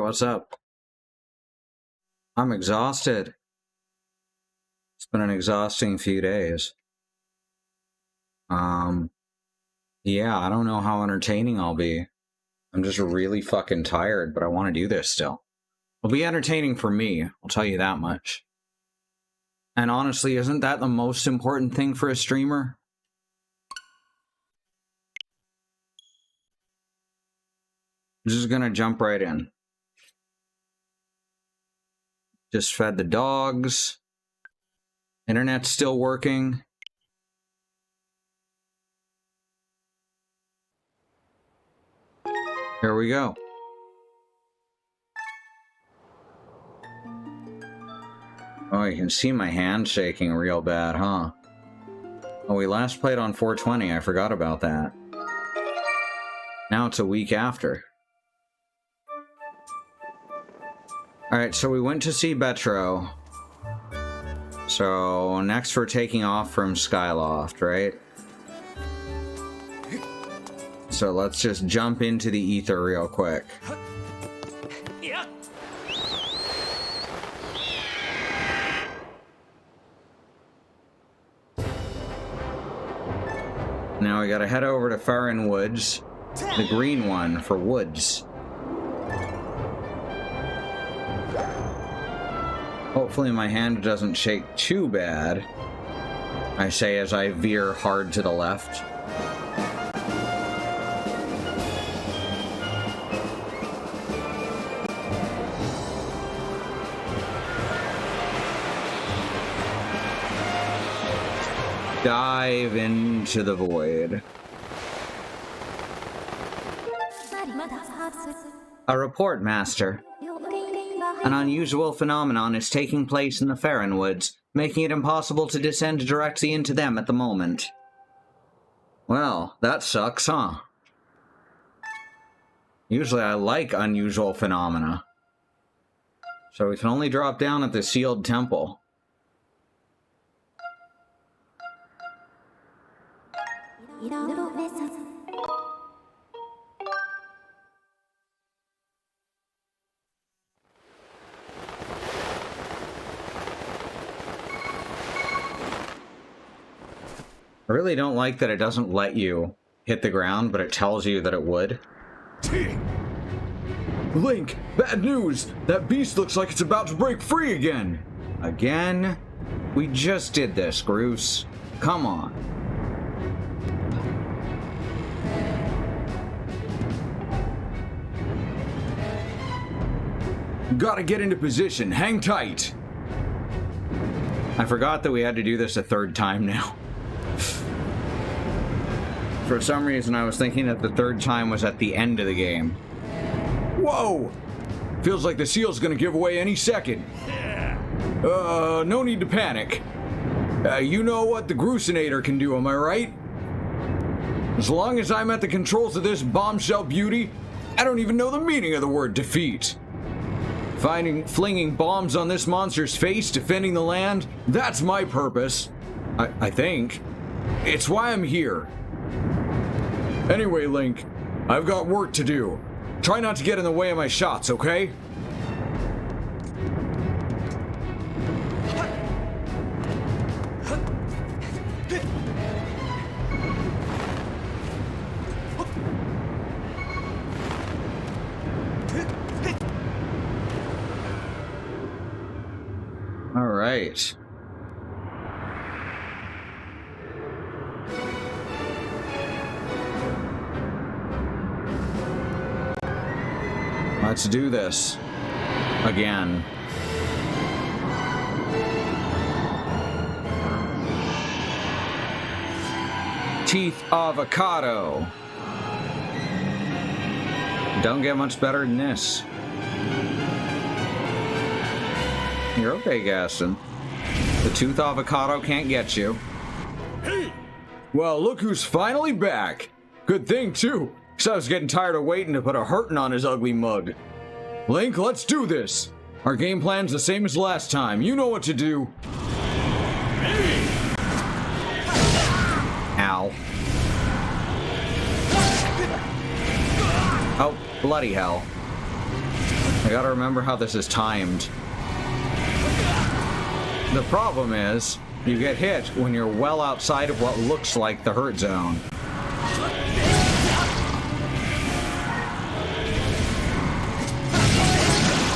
what's up? I'm exhausted. It's been an exhausting few days. Yeah, I don't know how entertaining I'll be. I'm just really fucking tired, but I want to do this still. It'll be entertaining for me, I'll tell you that much. And honestly, isn't that the most important thing for a streamer? I'm just gonna jump right in. Just fed the dogs. Internet's still working. Here we go. Oh, you can see my hand shaking real bad, huh? Oh, we last played on 420. I forgot about that. Now it's a week after. Alright, so we went to see Betro. So, next we're taking off from Skyloft, right? So let's just jump into the ether real quick. Now we gotta head over to Farron Woods. The green one for woods. Hopefully my hand doesn't shake too bad. I say as I veer hard to the left. Dive into the void. A report, Master. An unusual phenomenon is taking place in the Farron Woods, making it impossible to descend directly into them at the moment. Well, that sucks, huh? Usually I like unusual phenomena. So we can only drop down at the sealed temple. I really don't like that it doesn't let you hit the ground, but it tells you that it would. Link, bad news! That beast looks like it's about to break free again! Again? We just did this, Groose. Come on. Gotta get into position, hang tight! I forgot that we had to do this a third time now. For some reason, I was thinking that the third time was at the end of the game. Whoa! Feels like the seal's gonna give away any second. No need to panic. You know what the Grucinator can do, am I right? As long as I'm at the controls of this bombshell beauty, I don't even know the meaning of the word defeat. Flinging bombs on this monster's face, defending the land, that's my purpose. I think. It's why I'm here. Anyway, Link, I've got work to do. Try not to get in the way of my shots, okay? All right. Let's do this. Again. Teeth avocado. Don't get much better than this. You're okay, Gaston. The tooth avocado can't get you. Hey! Well, look who's finally back. Good thing, too, because I was getting tired of waiting to put a hurtin' on his ugly mug. Link, let's do this. Our game plan's the same as last time. You know what to do. Ow. Oh, bloody hell. I gotta remember how this is timed. The problem is, you get hit when you're well outside of what looks like the hurt zone.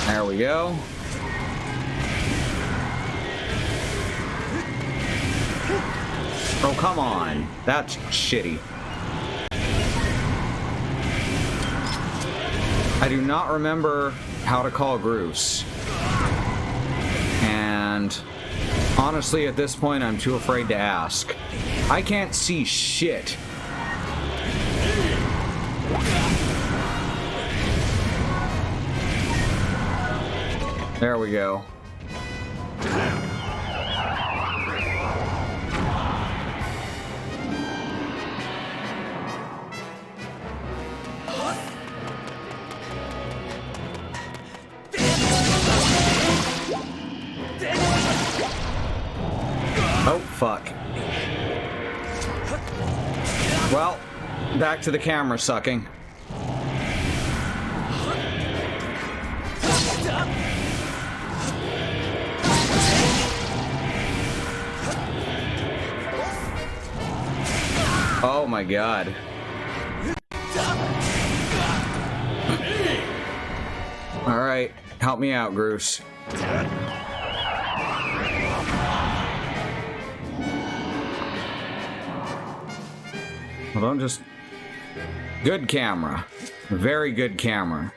There we go. Oh, come on. That's shitty. I do not remember how to call Groose. And honestly, at this point, I'm too afraid to ask. I can't see shit. There we go. Oh, fuck. Well, back to the camera sucking. Oh my god. Alright, help me out, Groose. Well, don't just... Good camera. Very good camera.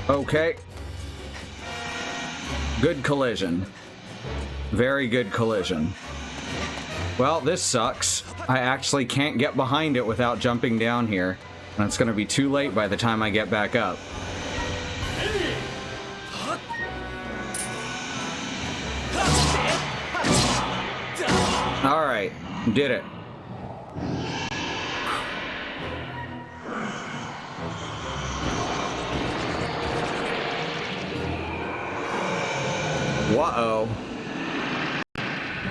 Okay. Good collision. Very good collision. Well, this sucks. I actually can't get behind it without jumping down here. And it's gonna be too late by the time I get back up. Alright, did it. Whoa.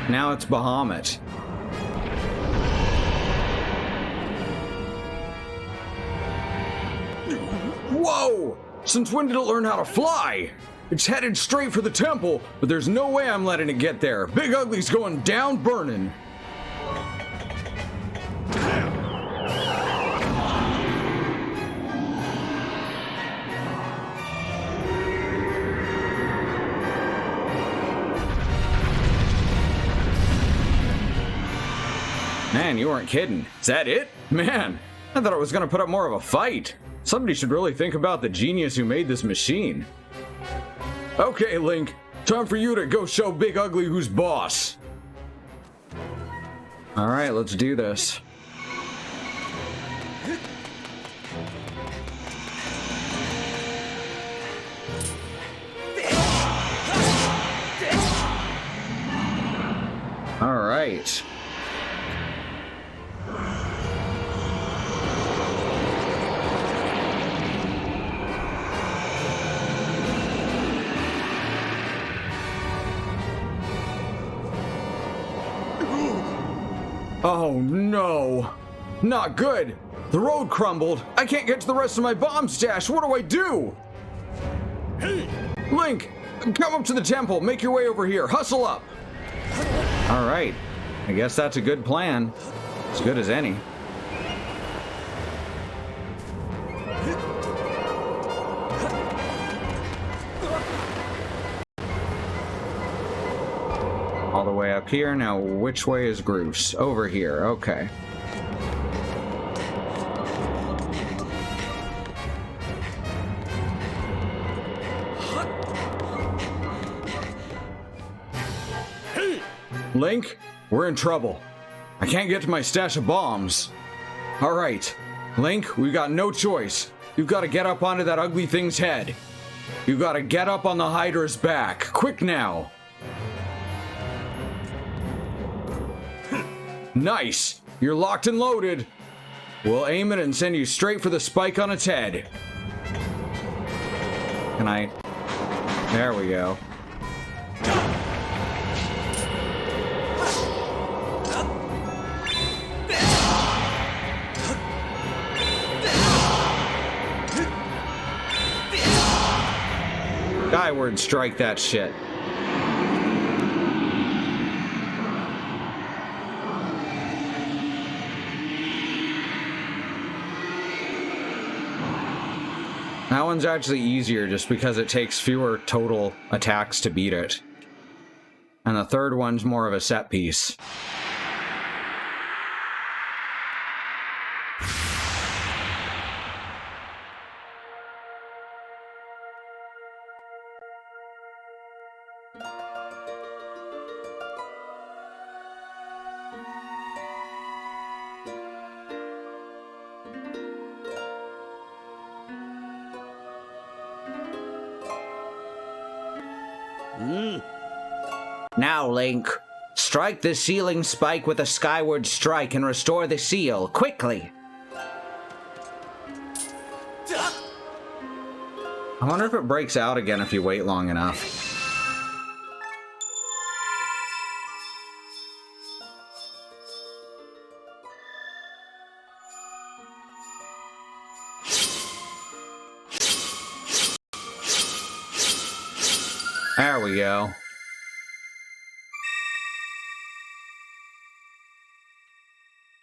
Now it's Bahamut. Whoa! Since when did it learn how to fly? It's headed straight for the temple, but there's no way I'm letting it get there. Big Ugly's going down burning. Man, you weren't kidding. Is that it? Man, I thought it was gonna put up more of a fight. Somebody should really think about the genius who made this machine. Okay, Link. Time for you to go show Big Ugly who's boss. Alright, let's do this. Alright. Oh no! Not good! The road crumbled! I can't get to the rest of my bomb stash! What do I do? Hey! Link! Come up to the temple! Make your way over here! Hustle up! Alright. I guess that's a good plan. As good as any. All the way up here. Now, which way is Groose? Over here. Okay. Link, we're in trouble. I can't get to my stash of bombs. All right, Link, we've got no choice. You've got to get up onto that ugly thing's head. You've got to get up on the Hydra's back. Quick now. Nice! You're locked and loaded. We'll aim it and send you straight for the spike on its head. Can I... There we go. Skyward, strike that shit. That one's actually easier just because it takes fewer total attacks to beat it. And the third one's more of a set piece. Now, Link, strike the sealing spike with a Skyward strike and restore the seal, quickly! I wonder if it breaks out again if you wait long enough. There we go.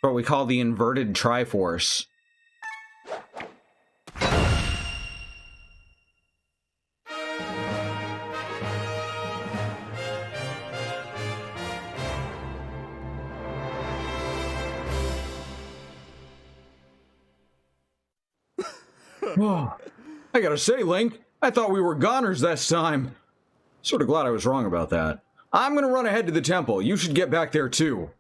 What we call the inverted Triforce. Whoa. I gotta say, Link, I thought we were goners this time. Sort of glad I was wrong about that. I'm gonna run ahead to the temple. You should get back there too.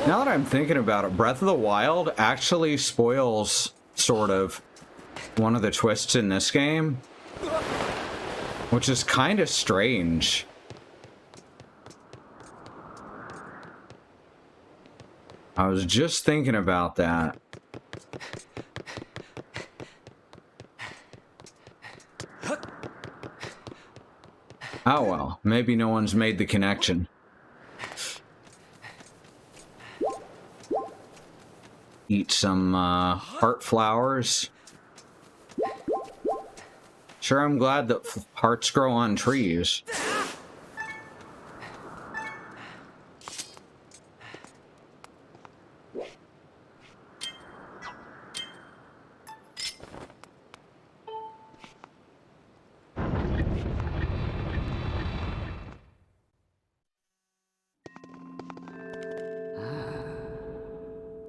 Now that I'm thinking about it, Breath of the Wild actually spoils, sort of, one of the twists in this game. Which is kind of strange. I was just thinking about that. Oh well, maybe no one's made the connection. Eat some heart flowers. Sure, I'm glad that hearts grow on trees.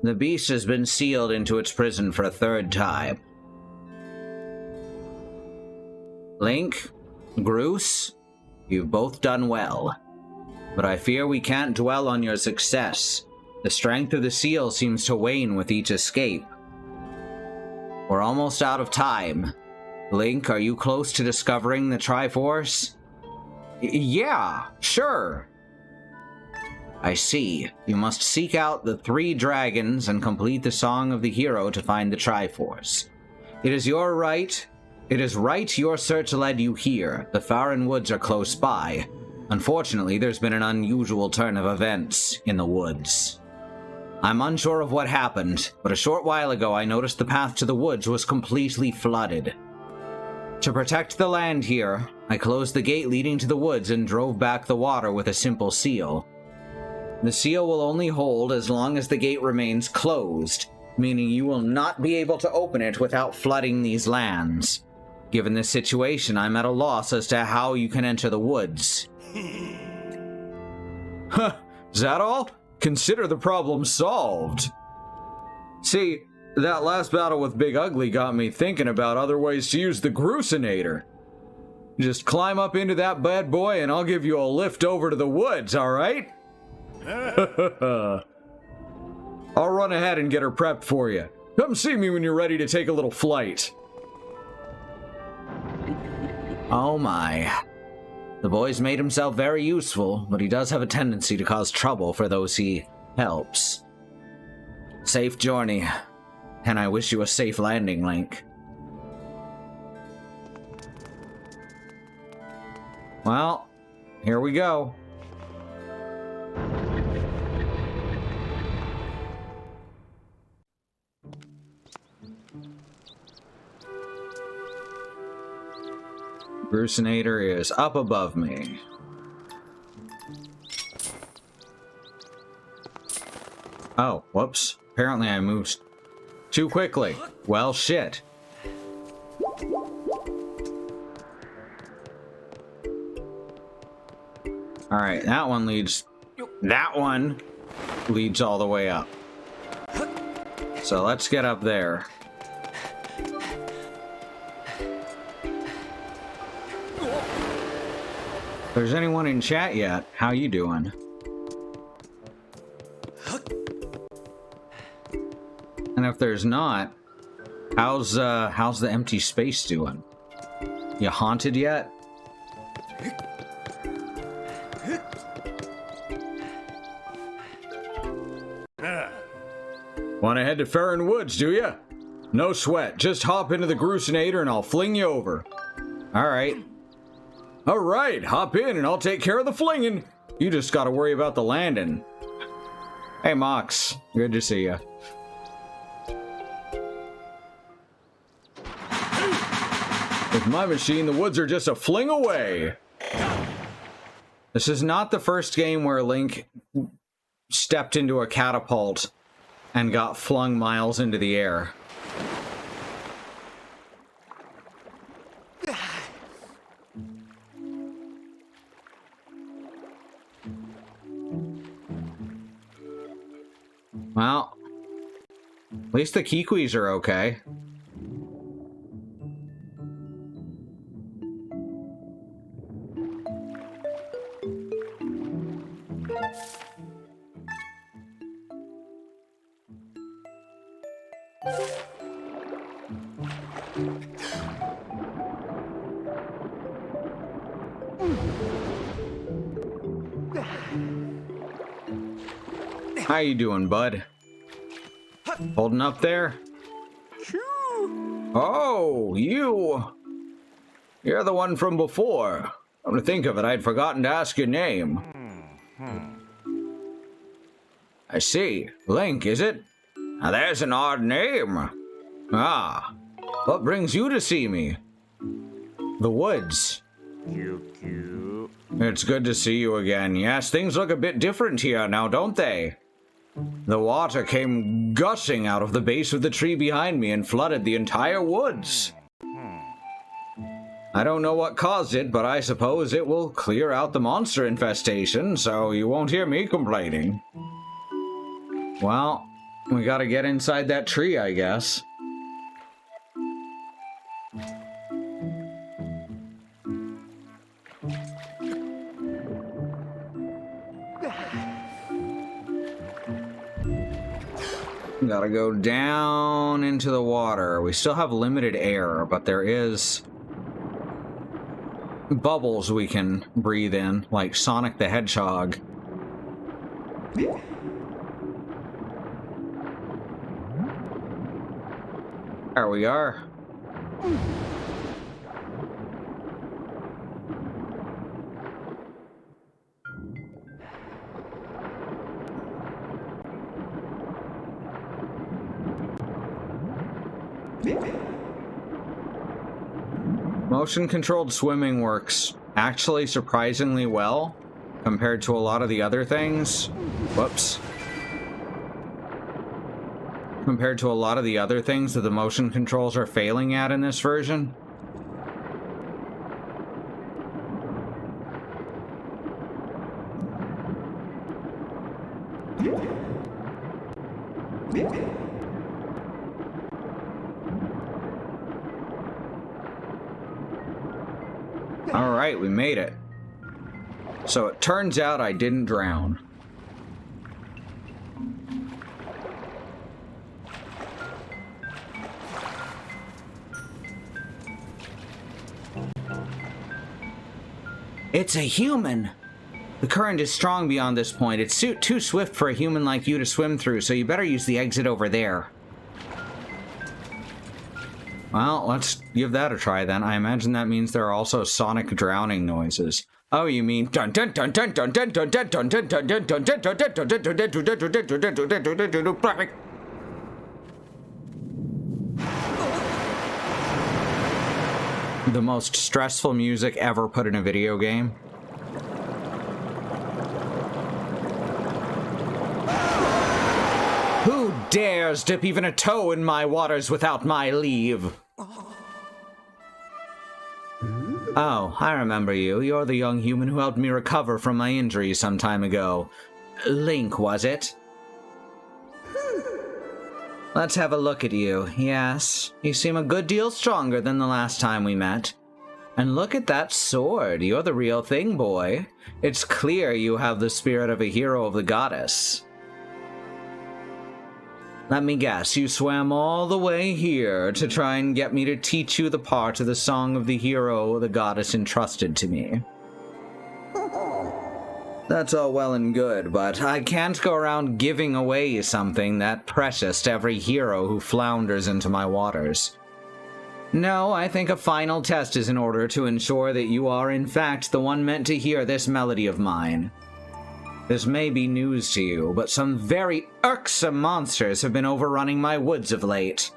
The beast has been sealed into its prison for a third time. Link, Groose, you've both done well. But I fear we can't dwell on your success. The strength of the seal seems to wane with each escape. We're almost out of time. Link, are you close to discovering the Triforce? Yeah, sure. I see. You must seek out the 3 dragons and complete the Song of the Hero to find the Triforce. It is right your search led you here. The Faron Woods are close by. Unfortunately, there's been an unusual turn of events in the woods. I'm unsure of what happened, but a short while ago I noticed the path to the woods was completely flooded. To protect the land here, I closed the gate leading to the woods and drove back the water with a simple seal. The seal will only hold as long as the gate remains closed, meaning you will not be able to open it without flooding these lands. Given this situation, I'm at a loss as to how you can enter the woods. Huh, is that all? Consider the problem solved. See, that last battle with Big Ugly got me thinking about other ways to use the Groosinator. Just climb up into that bad boy and I'll give you a lift over to the woods, alright? I'll run ahead and get her prepped for you. Come see me when you're ready to take a little flight. Oh my. The boy's made himself very useful, but he does have a tendency to cause trouble for those he helps. Safe journey, and I wish you a safe landing, Link. Well, here we go. Brucinator is up above me. Oh, whoops. Apparently I moved too quickly. Well, shit. Alright, that one leads all the way up. So let's get up there. If there's anyone in chat yet, how you doing? And if there's not, how's the empty space doing? You haunted yet? Want to head to Farron Woods, do ya? No sweat. Just hop into the Grucinator and I'll fling you over. Alright. Alright, hop in and I'll take care of the flinging. You just gotta worry about the landing. Hey, Mox. Good to see you. With my machine, the woods are just a fling away. This is not the first game where Link stepped into a catapult and got flung miles into the air. Well, at least the Kikwis are okay. How you doing, bud? Holding up there? Oh, you're the one from before. Come to think of it, I'd forgotten to ask your name. I see. Link, is it? Now there's an odd name. Ah, what brings you to see me? The woods. It's good to see you again. Yes, things look a bit different here now, don't they? The water came gushing out of the base of the tree behind me and flooded the entire woods. I don't know what caused it, but I suppose it will clear out the monster infestation, so you won't hear me complaining. Well, we gotta get inside that tree, I guess. Gotta go down into the water. We still have limited air, but there is bubbles we can breathe in, like Sonic the Hedgehog. There we are. Motion-controlled swimming works actually surprisingly well compared to a lot of the other things. Whoops. Compared to a lot of the other things that the motion controls are failing at in this version. Alright, we made it. So it turns out I didn't drown. It's a human! The current is strong beyond this point. It's too swift for a human like you to swim through, so you better use the exit over there. Well, let's give that a try then. I imagine that means there are also sonic drowning noises. Oh, you mean dun dun dun dun dun dun dun dun dun dun dun dun dun dun dun dun dun dun dun. The most stressful music ever put in a video game. Who dares dip even a toe in my waters without my leave? Oh, I remember you. You're the young human who helped me recover from my injury some time ago. Link, was it? Let's have a look at you. Yes, you seem a good deal stronger than the last time we met. And look at that sword. You're the real thing, boy. It's clear you have the spirit of a hero of the goddess. Let me guess, you swam all the way here to try and get me to teach you the part of the song of the hero the goddess entrusted to me. That's all well and good, but I can't go around giving away something that precious to every hero who flounders into my waters. No, I think a final test is in order to ensure that you are in fact the one meant to hear this melody of mine. This may be news to you, but some very irksome monsters have been overrunning my woods of late.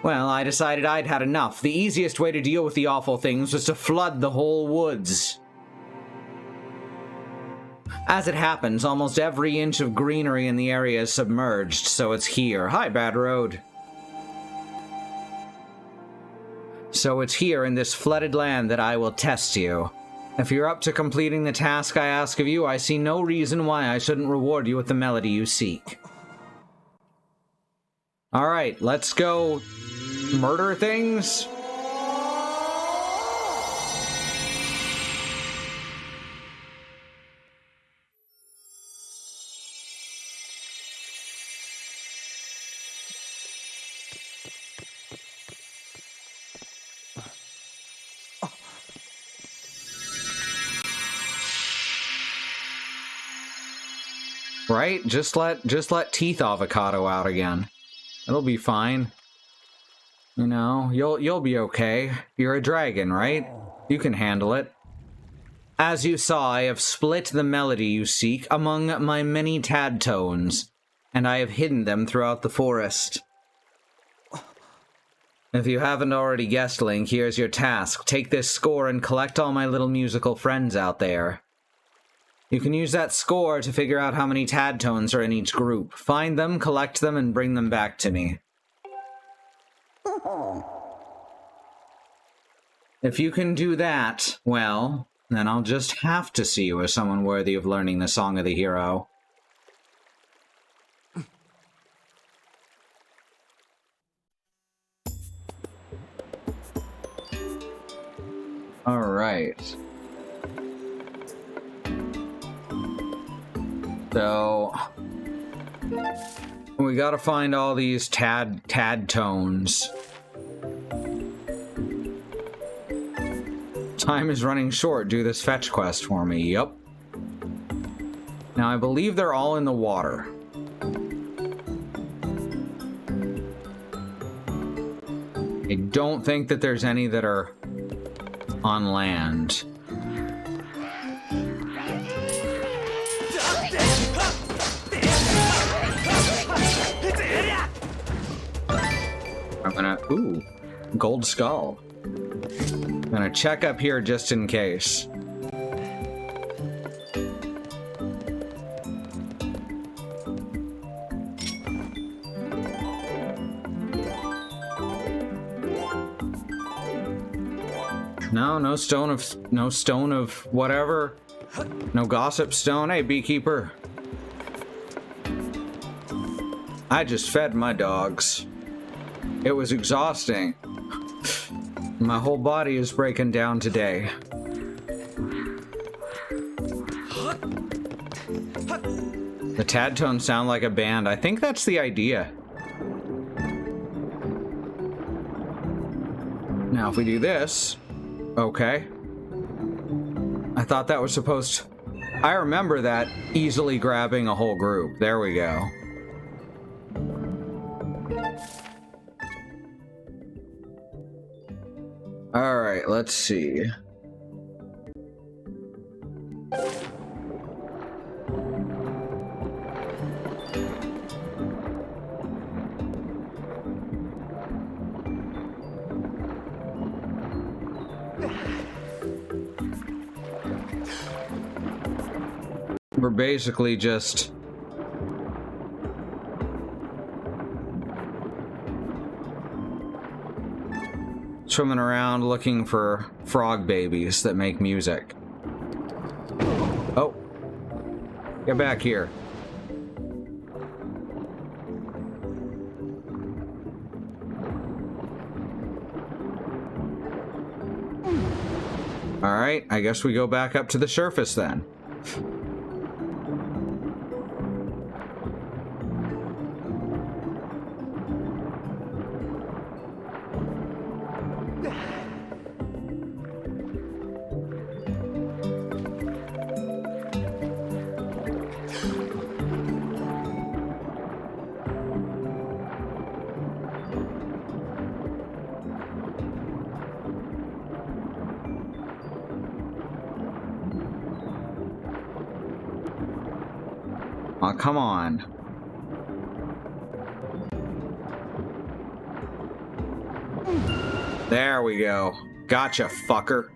Well, I decided I'd had enough. The easiest way to deal with the awful things was to flood the whole woods. As it happens, almost every inch of greenery in the area is submerged, so it's here. Hi, Bad Road. So it's here in this flooded land that I will test you. If you're up to completing the task I ask of you, I see no reason why I shouldn't reward you with the melody you seek. Alright, let's go murder things? Right? Just let Teeth Avocado out again. It'll be fine. You know, you'll be okay. You're a dragon, right? You can handle it. As you saw, I have split the melody you seek among my many tad tones, and I have hidden them throughout the forest. If you haven't already guessed, Link, here's your task. Take this score and collect all my little musical friends out there. You can use that score to figure out how many tad tones are in each group. Find them, collect them, and bring them back to me. If you can do that, well, then I'll just have to see you as someone worthy of learning the Song of the Hero. Alright. So, we gotta find all these tad tones. Time is running short. Do this fetch quest for me. Yup. Now, I believe they're all in the water. I don't think that there's any that are on land. I'm gonna... Ooh. Gold skull. I'm gonna check up here just in case. No, no stone of whatever. No gossip stone. Hey, beekeeper. I just fed my dogs. It was exhausting. My whole body is breaking down today. The tad tones sound like a band. I think that's the idea. Now, if we do this... Okay. I thought that was supposed to... I remember that easily grabbing a whole group. There we go. Alright, let's see. We're basically just swimming around looking for frog babies that make music. Oh, get back here. All right, I guess we go back up to the surface then. Oh, come on. There we go. Gotcha, fucker.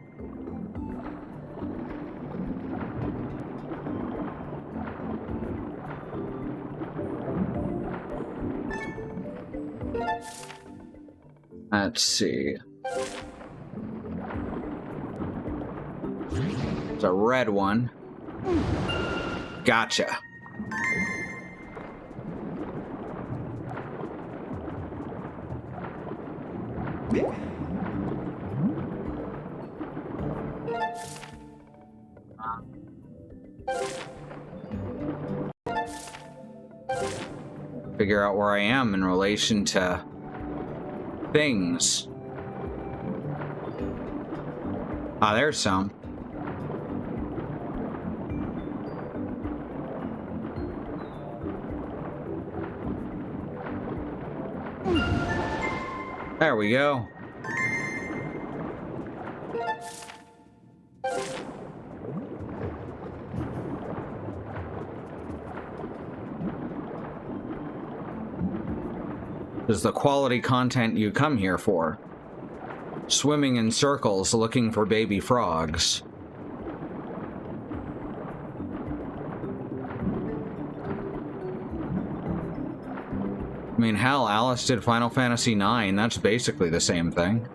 Let's see. It's a red one. Gotcha. Figure out where I am in relation to things. Ah, there's some. There we go. This is the quality content you come here for. Swimming in circles looking for baby frogs. I mean, hell, Alice did Final Fantasy IX. That's basically the same thing.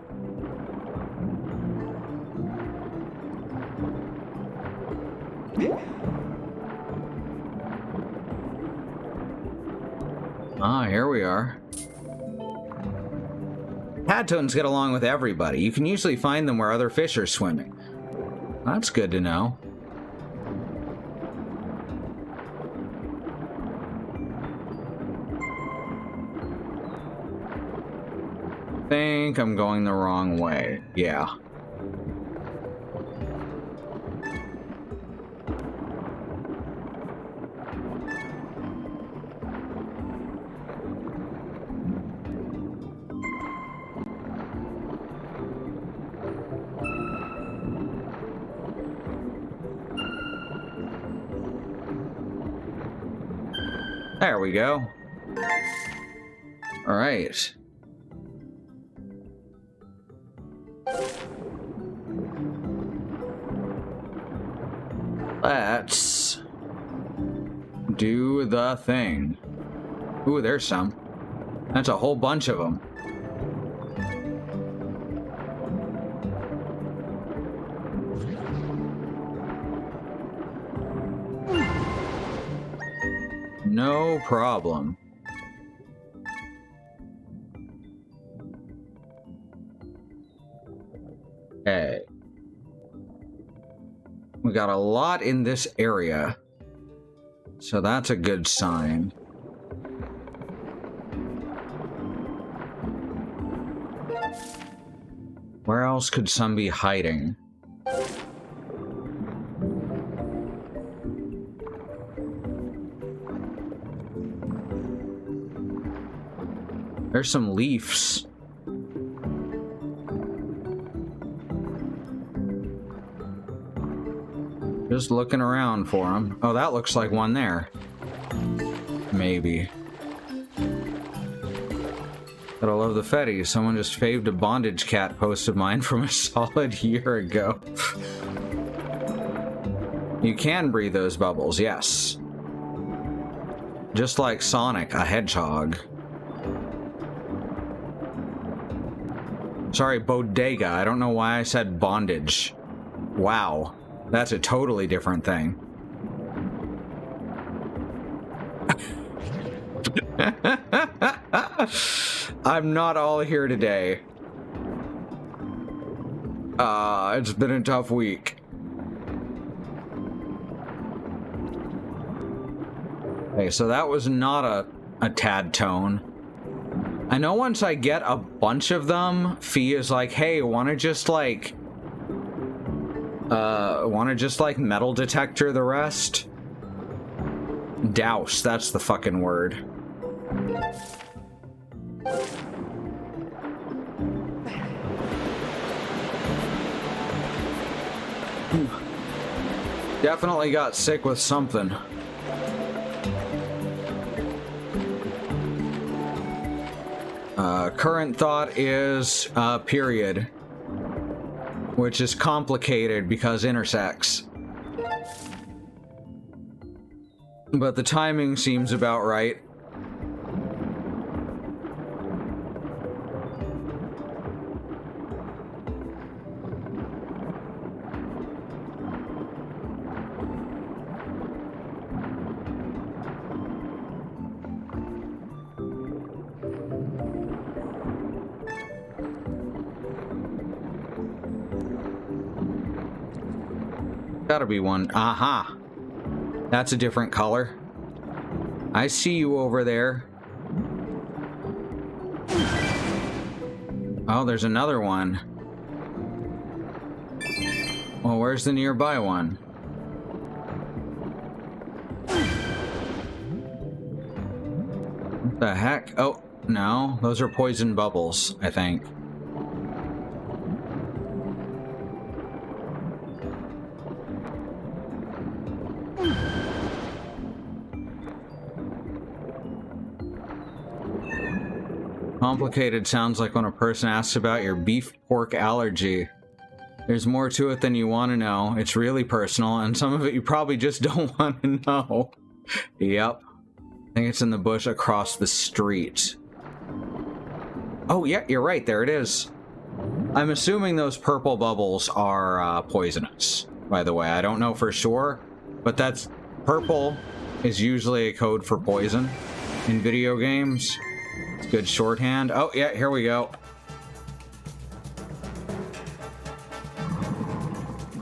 Ah, here we are. Hadtones get along with everybody. You can usually find them where other fish are swimming. That's good to know. I think I'm going the wrong way. Yeah. There we go. All right. Let's do the thing. Ooh, there's some. That's a whole bunch of them. No problem. Okay. We got a lot in this area, so that's a good sign. Where else could some be hiding? There's some leaves. Just looking around for them. Oh, that looks like one there. Maybe. But I love the Fetty. Someone just faved a bondage cat post of mine from a solid year ago. You can breathe those bubbles, yes. Just like Sonic, a hedgehog. Sorry, bodega. I don't know why I said bondage. Wow. That's a totally different thing. I'm not all here today. It's been a tough week. Okay, so that was not a tad tone. I know once I get a bunch of them, Fee is like, hey, wanna just like metal detector the rest? Douse, that's the fucking word. Definitely got sick with something. Current thought is period, which is complicated because intersex. But the timing seems about right. Gotta be one. Aha! That's a different color. I see you over there. Oh, there's another one. Well, where's the nearby one? What the heck? Oh, no. Those are poison bubbles, I think. Complicated sounds like when a person asks about your beef pork allergy. There's more to it than you want to know. It's really personal, and some of it you probably just don't want to know. Yep. I think it's in the bush across the street. Oh, yeah, you're right. There it is. I'm assuming those purple bubbles are poisonous, by the way. I don't know for sure, but that's... Purple is usually a code for poison in video games. It's good shorthand. Oh, yeah, here we go.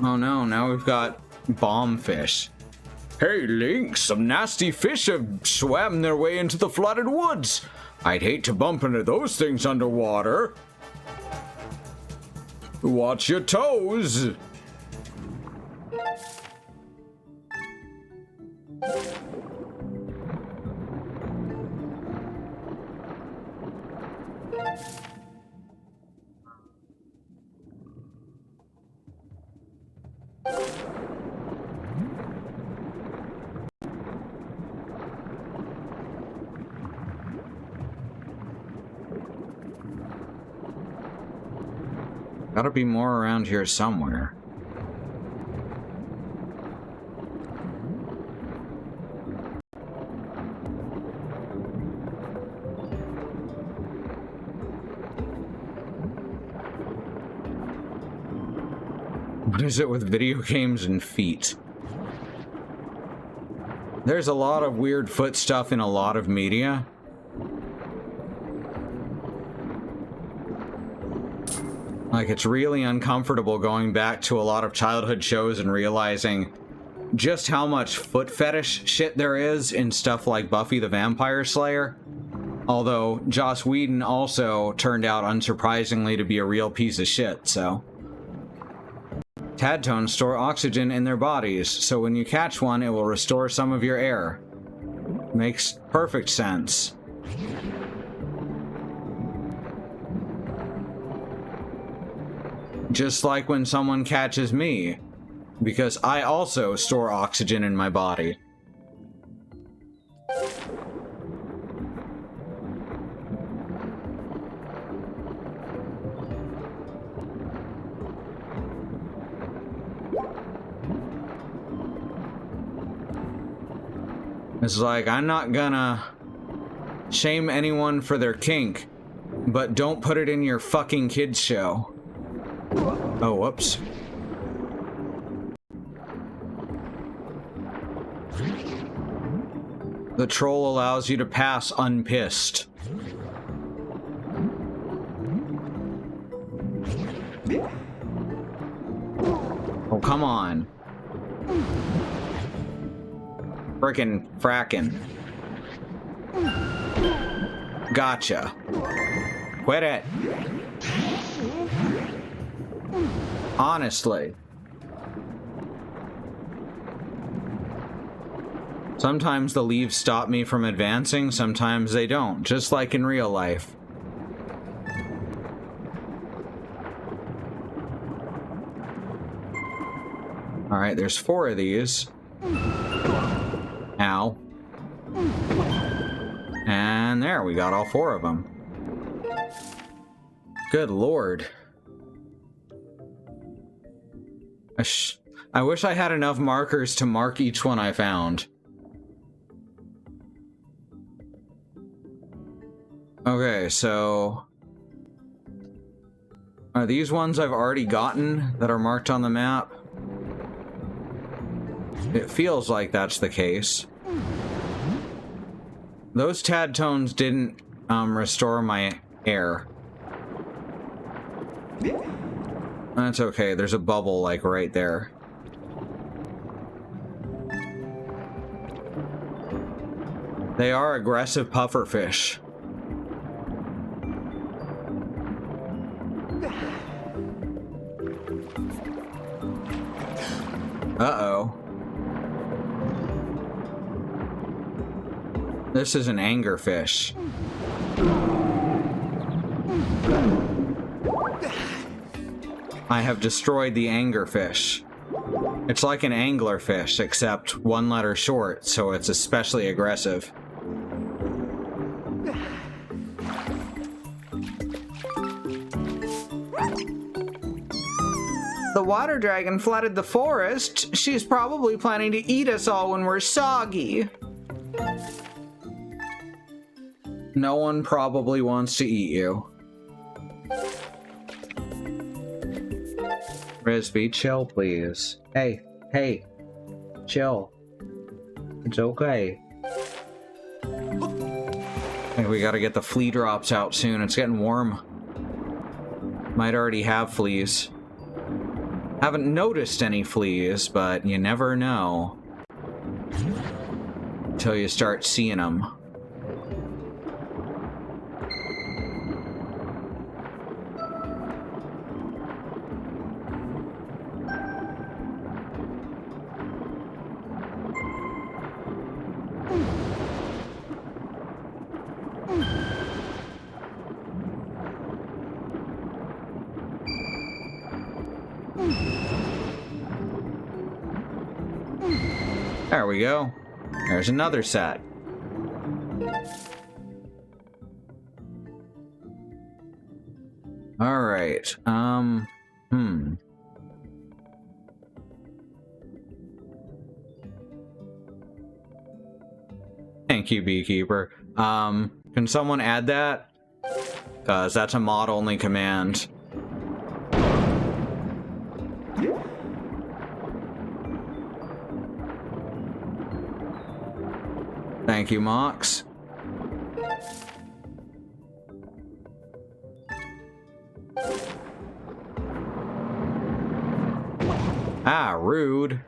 Oh no, now we've got bomb fish. Hey, Link, some nasty fish have swam their way into the flooded woods. I'd hate to bump into those things underwater. Watch your toes. Gotta be more around here somewhere. What is it with video games and feet? There's a lot of weird foot stuff in a lot of media. Like, it's really uncomfortable going back to a lot of childhood shows and realizing just how much foot fetish shit there is in stuff like Buffy the Vampire Slayer. Although, Joss Whedon also turned out, unsurprisingly, to be a real piece of shit, so... Tadtones store oxygen in their bodies, so when you catch one, it will restore some of your air. Makes perfect sense. Just like when someone catches me, because I also store oxygen in my body. It's like, I'm not gonna shame anyone for their kink, but don't put it in your fucking kids show. Oh, whoops. The troll allows you to pass unpissed. Oh, come on. Frickin' frackin'. Gotcha. Quit it. Honestly. Sometimes the leaves stop me from advancing, sometimes they don't, just like in real life. Alright, there's 4 of these. Ow. And there, we got all 4 of them. Good lord. I wish I had enough markers to mark each one I found. Okay, so... are these ones I've already gotten that are marked on the map? It feels like that's the case. Those tad tones didn't restore my air. That's okay, there's a bubble like right there. They are aggressive pufferfish. Uh-oh. This is an angerfish. I have destroyed the angerfish. It's like an anglerfish, except 1 letter short, so it's especially aggressive. The water dragon flooded the forest. She's probably planning to eat us all when we're soggy. No one probably wants to eat you. Risby, chill, please. Hey, hey, chill. It's okay. Hey, we gotta get the flea drops out soon. It's getting warm. Might already have fleas. Haven't noticed any fleas, but you never know until you start seeing them. There we go. There's another set. All right. Thank you, Beekeeper. Can someone add that? Because that's a mod-only command. Thank you, Mox. Ah, rude.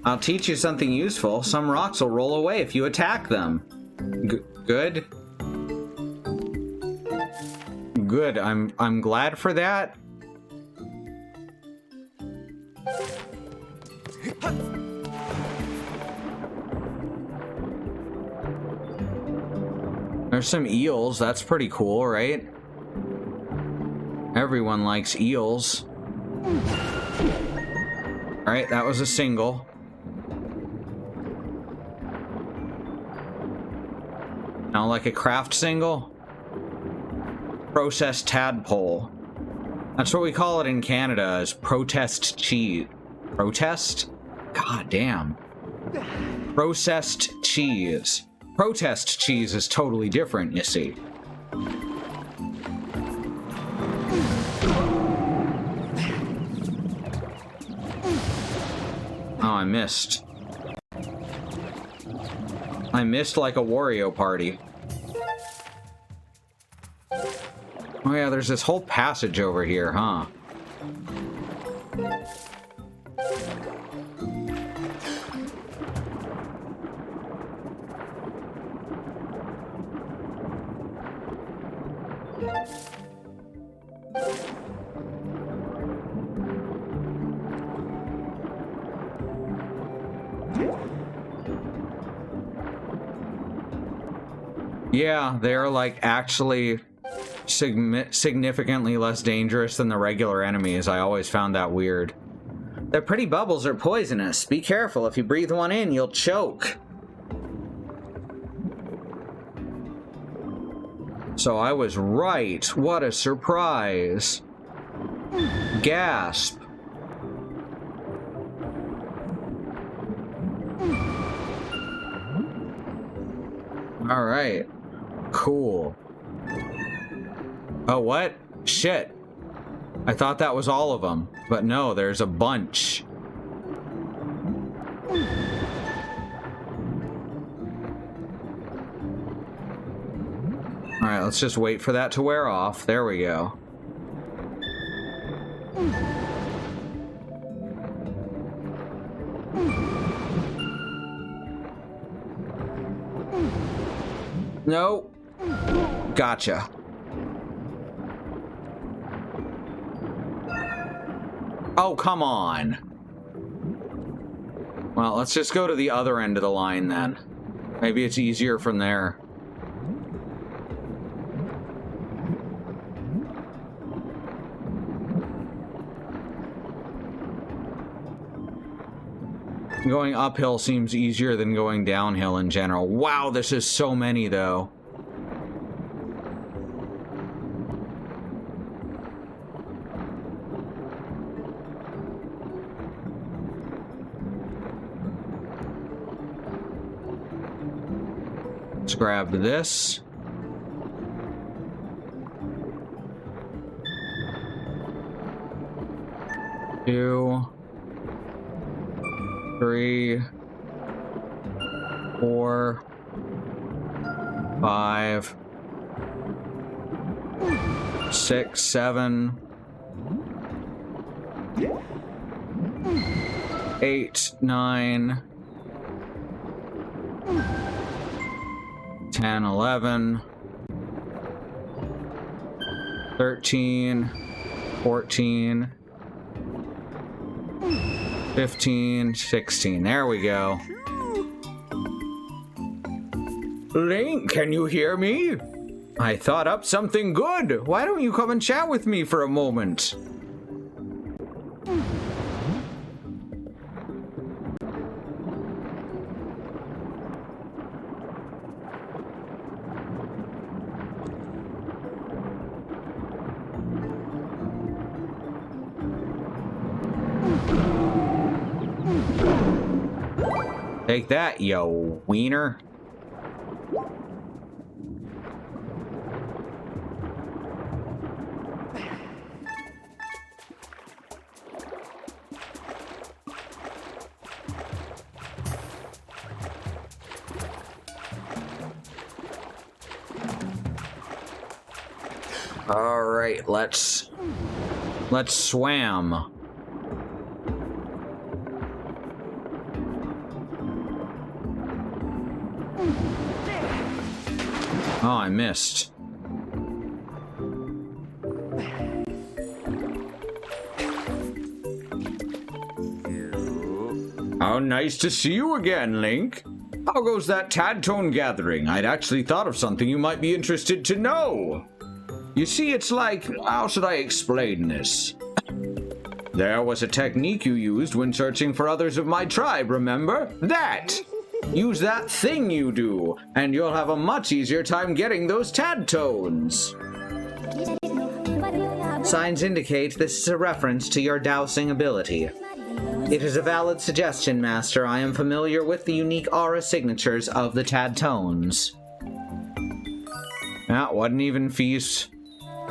I'll teach you something useful. Some rocks will roll away if you attack them. Good. Good. I'm glad for that. There's some eels. That's pretty cool, right? Everyone likes eels. Alright, that was a single. Now, like a craft single? Processed tadpole. That's what we call it in Canada, is protest cheese. Protest? God damn. Processed cheese. Protest cheese is totally different, you see. Oh, I missed. I missed like a Wario party. Oh yeah, there's this whole passage over here, huh? Yeah, they're like actually significantly less dangerous than the regular enemies. I always found that weird. The pretty bubbles are poisonous. Be careful. If you breathe one in, you'll choke. So I was right. What a surprise. Gasp. All right. Cool. Oh, what? Shit. I thought that was all of them, but no, there's a bunch. All right, let's just wait for that to wear off. There we go. No. Gotcha. Oh, come on. Well, let's just go to the other end of the line then. Maybe it's easier from there. Going uphill seems easier than going downhill in general. Wow, this is so many, though. Let's grab this. Two. 3, 4, 5, 6, 7, 8, 9, 10, 11, 13, 14, 15, 16. There we go. Link, can you hear me? I thought up something good. Why don't you come and chat with me for a moment? Take that, yo wiener. All right, let's swam. Oh, I missed. How nice to see you again, Link. How goes that Tadtone gathering? I'd actually thought of something you might be interested to know. You see, it's like, how should I explain this? There was a technique you used when searching for others of my tribe, remember? That! Use that thing you do, and you'll have a much easier time getting those Tadtones. Signs indicate this is a reference to your dowsing ability. It is a valid suggestion, Master. I am familiar with the unique aura signatures of the Tadtones. That wasn't even Fee's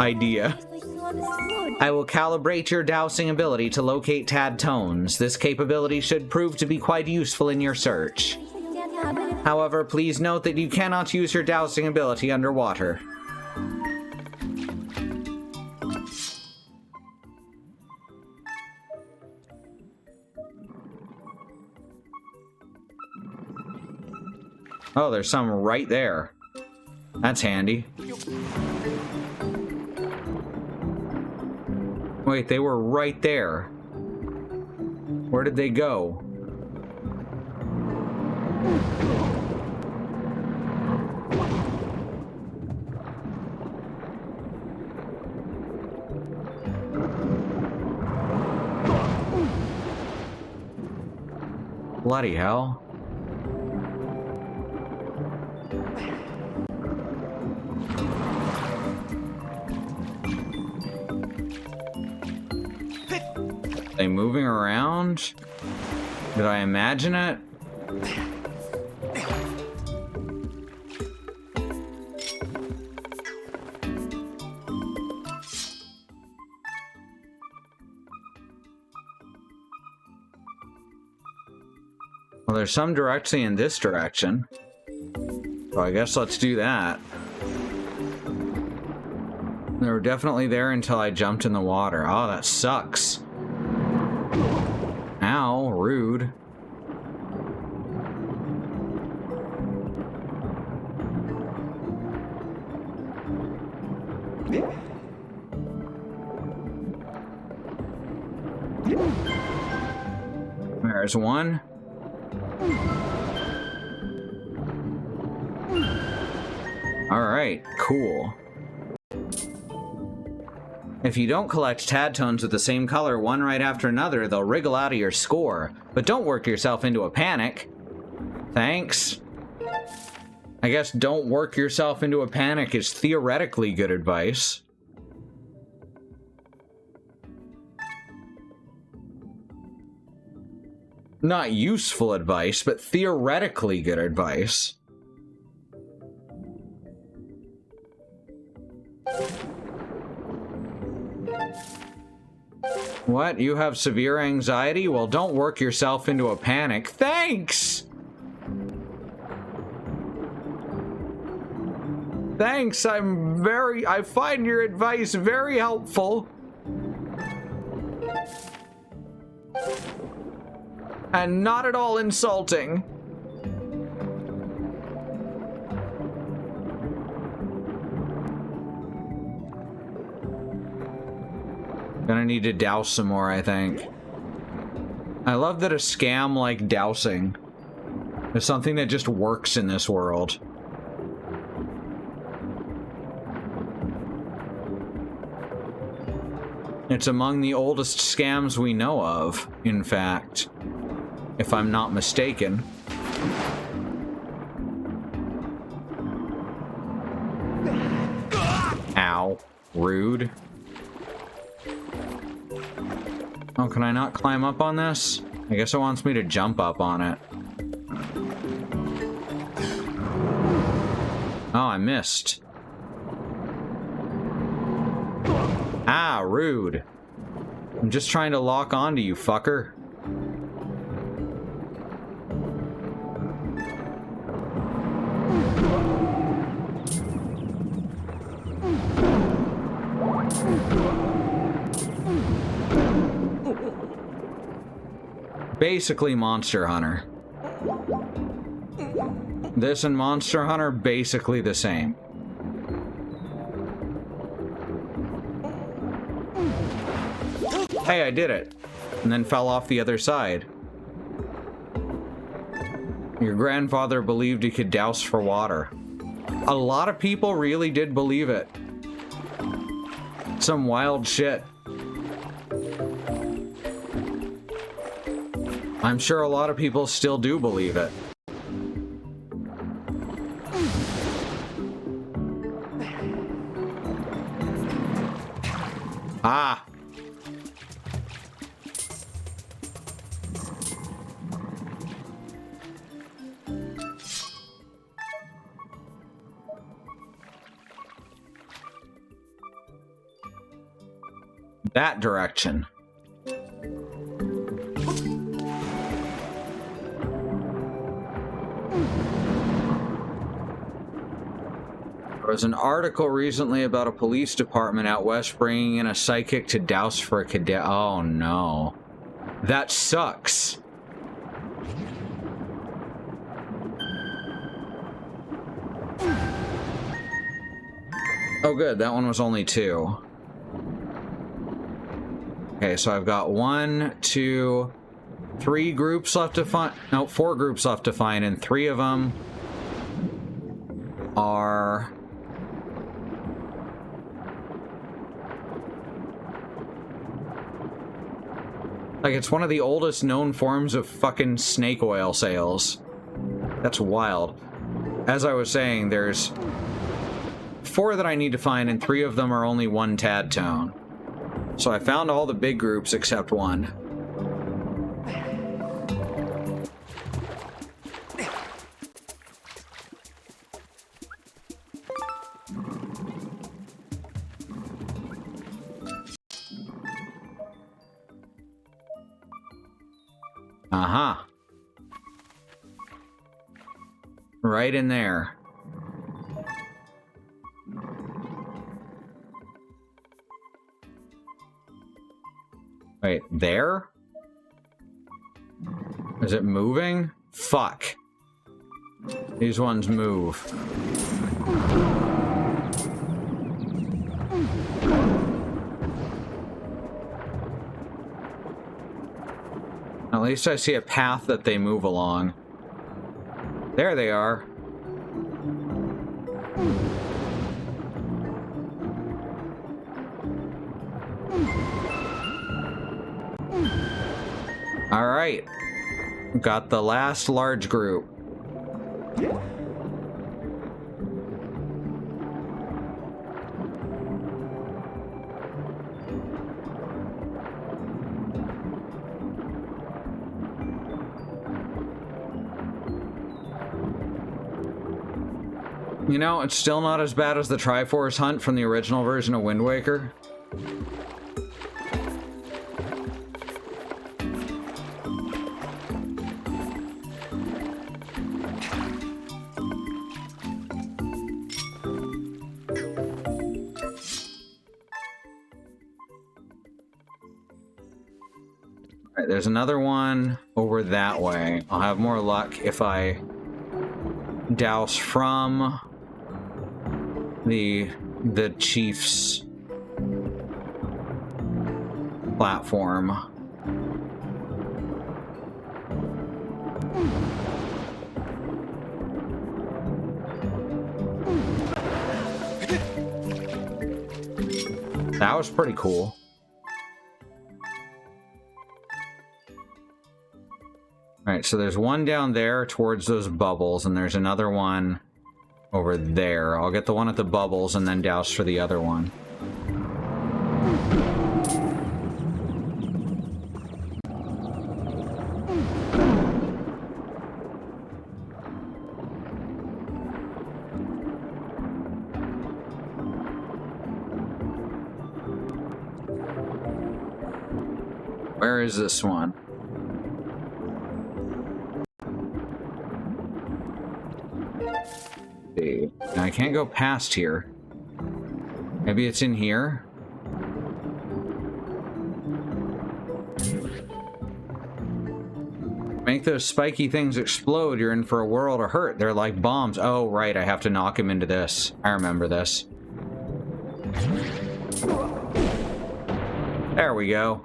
idea. I will calibrate your dowsing ability to locate Tadtones. This capability should prove to be quite useful in your search. However, please note that you cannot use your dowsing ability underwater. Oh, there's some right there. That's handy. Wait, they were right there. Where did they go? Bloody hell. They moving around? Did I imagine it? Well, there's some directly in this direction. So I guess let's do that. They were definitely there until I jumped in the water. Oh, that sucks. Ow, rude. There's one. All right, cool. If you don't collect Tadtones with the same color one right after another, they'll wriggle out of your score. But don't work yourself into a panic. Thanks. I guess don't work yourself into a panic is theoretically good advice. Not useful advice, but theoretically good advice. What? You have severe anxiety? Well, don't work yourself into a panic. Thanks! Thanks, I find your advice very helpful. And not at all insulting. Gonna need to douse some more, I think. I love that a scam like dousing is something that just works in this world. It's among the oldest scams we know of, in fact, if I'm not mistaken. Ow. Rude. Oh, can I not climb up on this? I guess it wants me to jump up on it. Oh, I missed. Ah, rude. I'm just trying to lock onto you, fucker. Basically Monster Hunter. This and Monster Hunter, basically the same. Hey, I did it. And then fell off the other side. Your grandfather believed he could douse for water. A lot of people really did believe it. Some wild shit. I'm sure a lot of people still do believe it. Ah! That direction. There was an article recently about a police department out west bringing in a psychic to douse for a cadet. Oh no. That sucks. Oh good, that one was only 2. Okay, so I've got 1, 2, 3 groups left to find. No, 4 groups left to find, and 3 of them are... like, it's one of the oldest known forms of fucking snake oil sales. That's wild. As I was saying, there's 4 that I need to find, and 3 of them are only 1 tad tone. So I found all the big groups except 1. Uh-huh. Right in there. Wait, there? Is it moving? Fuck. These ones move. At least I see a path that they move along. There they are. All right. Got the last large group. You know, it's still not as bad as the Triforce hunt from the original version of Wind Waker. Alright, there's another one over that way. I'll have more luck if I douse from the chief's platform. That was pretty cool. Alright, so there's one down there towards those bubbles, and there's another one over there. I'll get the one at the bubbles and then douse for the other one. Where is this one? I can't go past here. Maybe it's in here? Make those spiky things explode, you're in for a world of hurt. They're like bombs. Oh, right, I have to knock him into this. I remember this. There we go.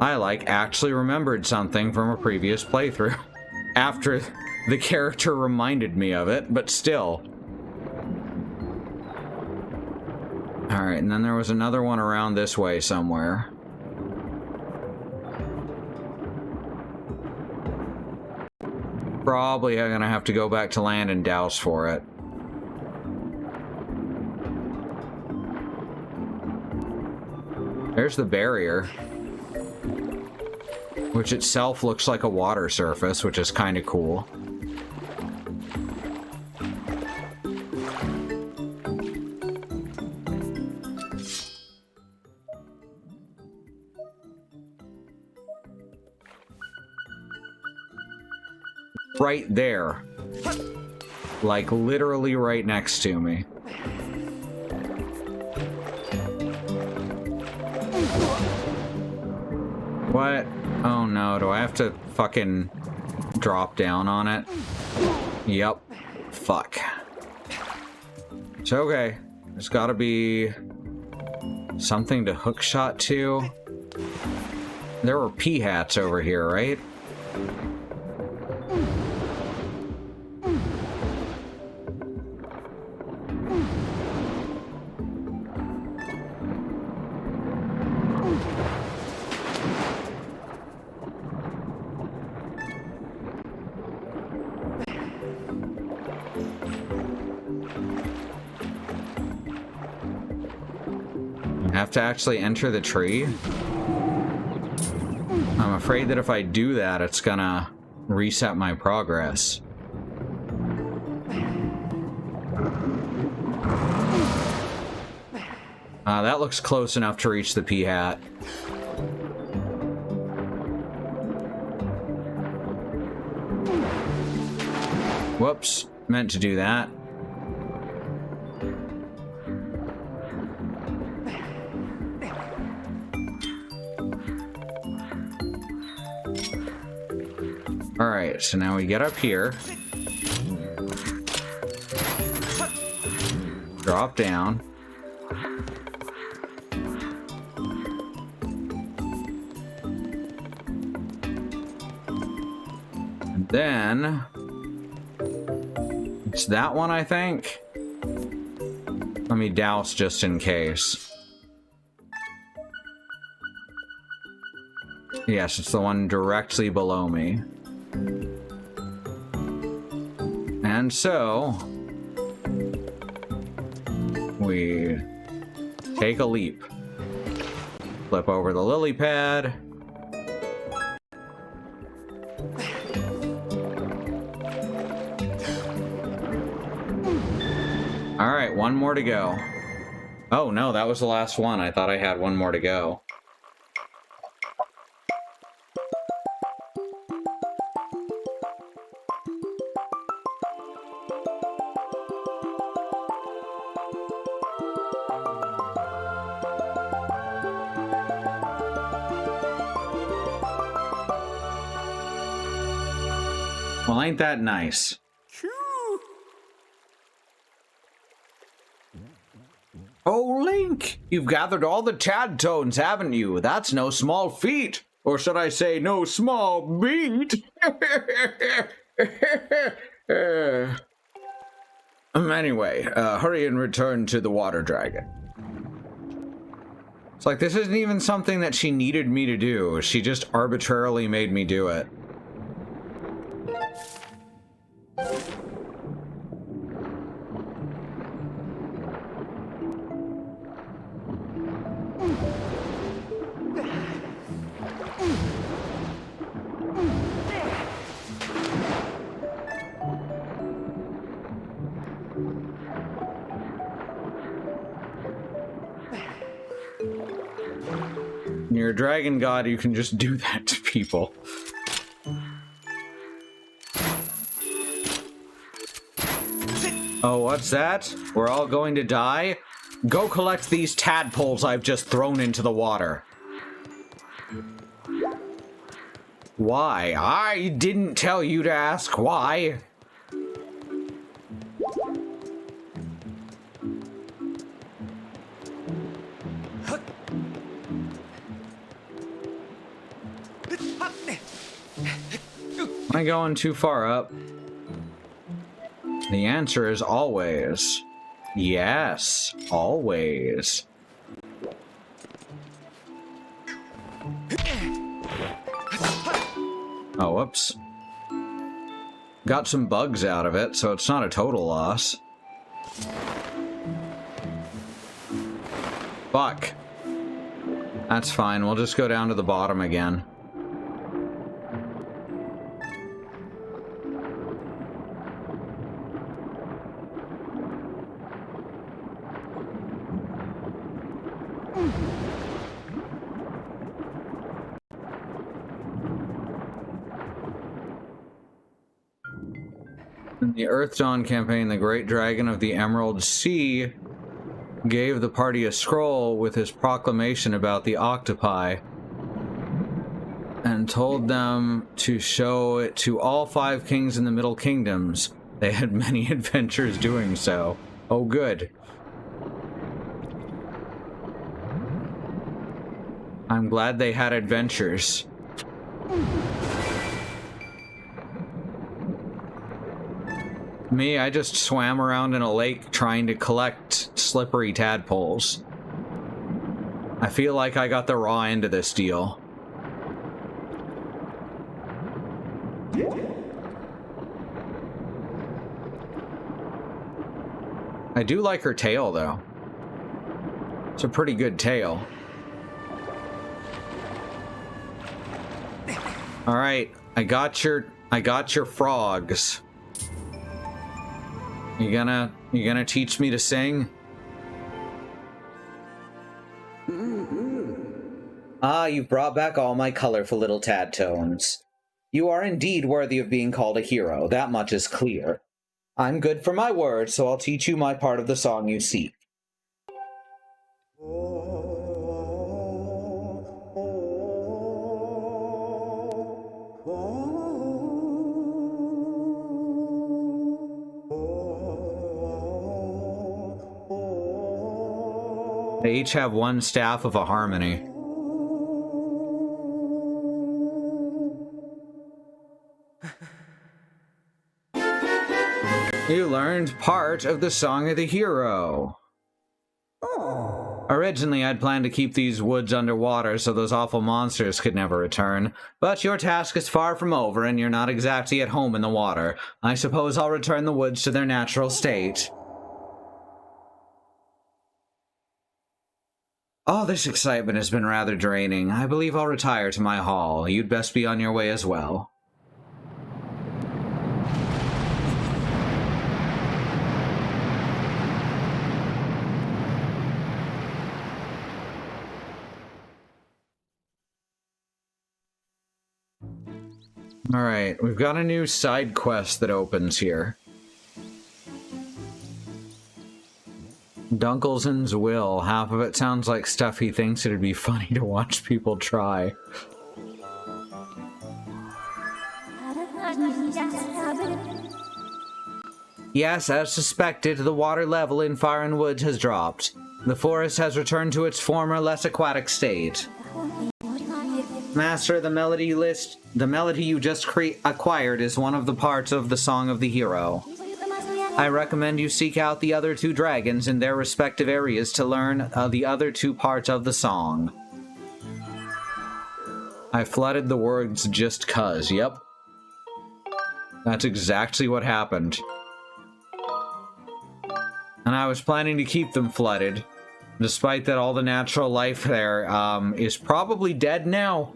I, like, actually remembered something from a previous playthrough after the character reminded me of it, but still. Alright, and then there was another one around this way somewhere. Probably I'm gonna have to go back to land and douse for it. There's the barrier, which itself looks like a water surface, which is kind of cool. Right there. Like, literally right next to me. What? Oh no, do I have to fucking drop down on it? Yep. Fuck. It's okay. There's gotta be something to hookshot to. There were pea-hats over here, right? Have to actually enter the tree? I'm afraid that if I do that, it's gonna reset my progress. That looks close enough to reach the pea-hat. Whoops, meant to do that. Alright, so now we get up here. Drop down. And then... it's that one, I think. Let me douse just in case. Yes, it's the one directly below me. And so, we take a leap. Flip over the lily pad. All right, one more to go. Oh no, that was the last one. I thought I had one more to go. Well, ain't that nice? Oh, Link! You've gathered all the Tad Tones, haven't you? That's no small feat. Or should I say, no small beat? Anyway, hurry and return to the water dragon. It's like, this isn't even something that she needed me to do. She just arbitrarily made me do it. You're a dragon god, you can just do that to people. Oh, what's that? We're all going to die? Go collect these tadpoles I've just thrown into the water. Why? I didn't tell you to ask why. Am I going too far up? The answer is always. Yes, always. Oh, whoops. Got some bugs out of it, so it's not a total loss. Fuck. That's fine, we'll just go down to the bottom again. In the Earth Dawn campaign, the Great Dragon of the Emerald Sea gave the party a scroll with his proclamation about the octopi and told them to show it to all 5 kings in the Middle Kingdoms. They had many adventures doing so. Oh, good. I'm glad they had adventures. Me, I just swam around in a lake trying to collect slippery tadpoles. I feel like I got the raw end of this deal. I do like her tail, though. It's a pretty good tail. All right, I got your frogs. You gonna teach me to sing? Ah, you've brought back all my colorful little tad tones. You are indeed worthy of being called a hero, that much is clear. I'm good for my word, so I'll teach you my part of the song you seek. They each have one staff of a harmony. You learned part of the Song of the Hero. Originally, I'd planned to keep these woods underwater so those awful monsters could never return, but your task is far from over and you're not exactly at home in the water. I suppose I'll return the woods to their natural state. All this excitement has been rather draining. I believe I'll retire to my hall. You'd best be on your way as well. Alright, we've got a new side quest that opens here. Dunkelsen's will. Half of it sounds like stuff he thinks it'd be funny to watch people try. Yes, as suspected, the water level in Foreign Woods has dropped. The forest has returned to its former, less aquatic state. Master, the melody you just acquired is one of the parts of the Song of the Hero. I recommend you seek out the other 2 dragons in their respective areas to learn the other 2 parts of the song. I flooded the words just 'cause, yep. That's exactly what happened. And I was planning to keep them flooded, despite that all the natural life there is probably dead now.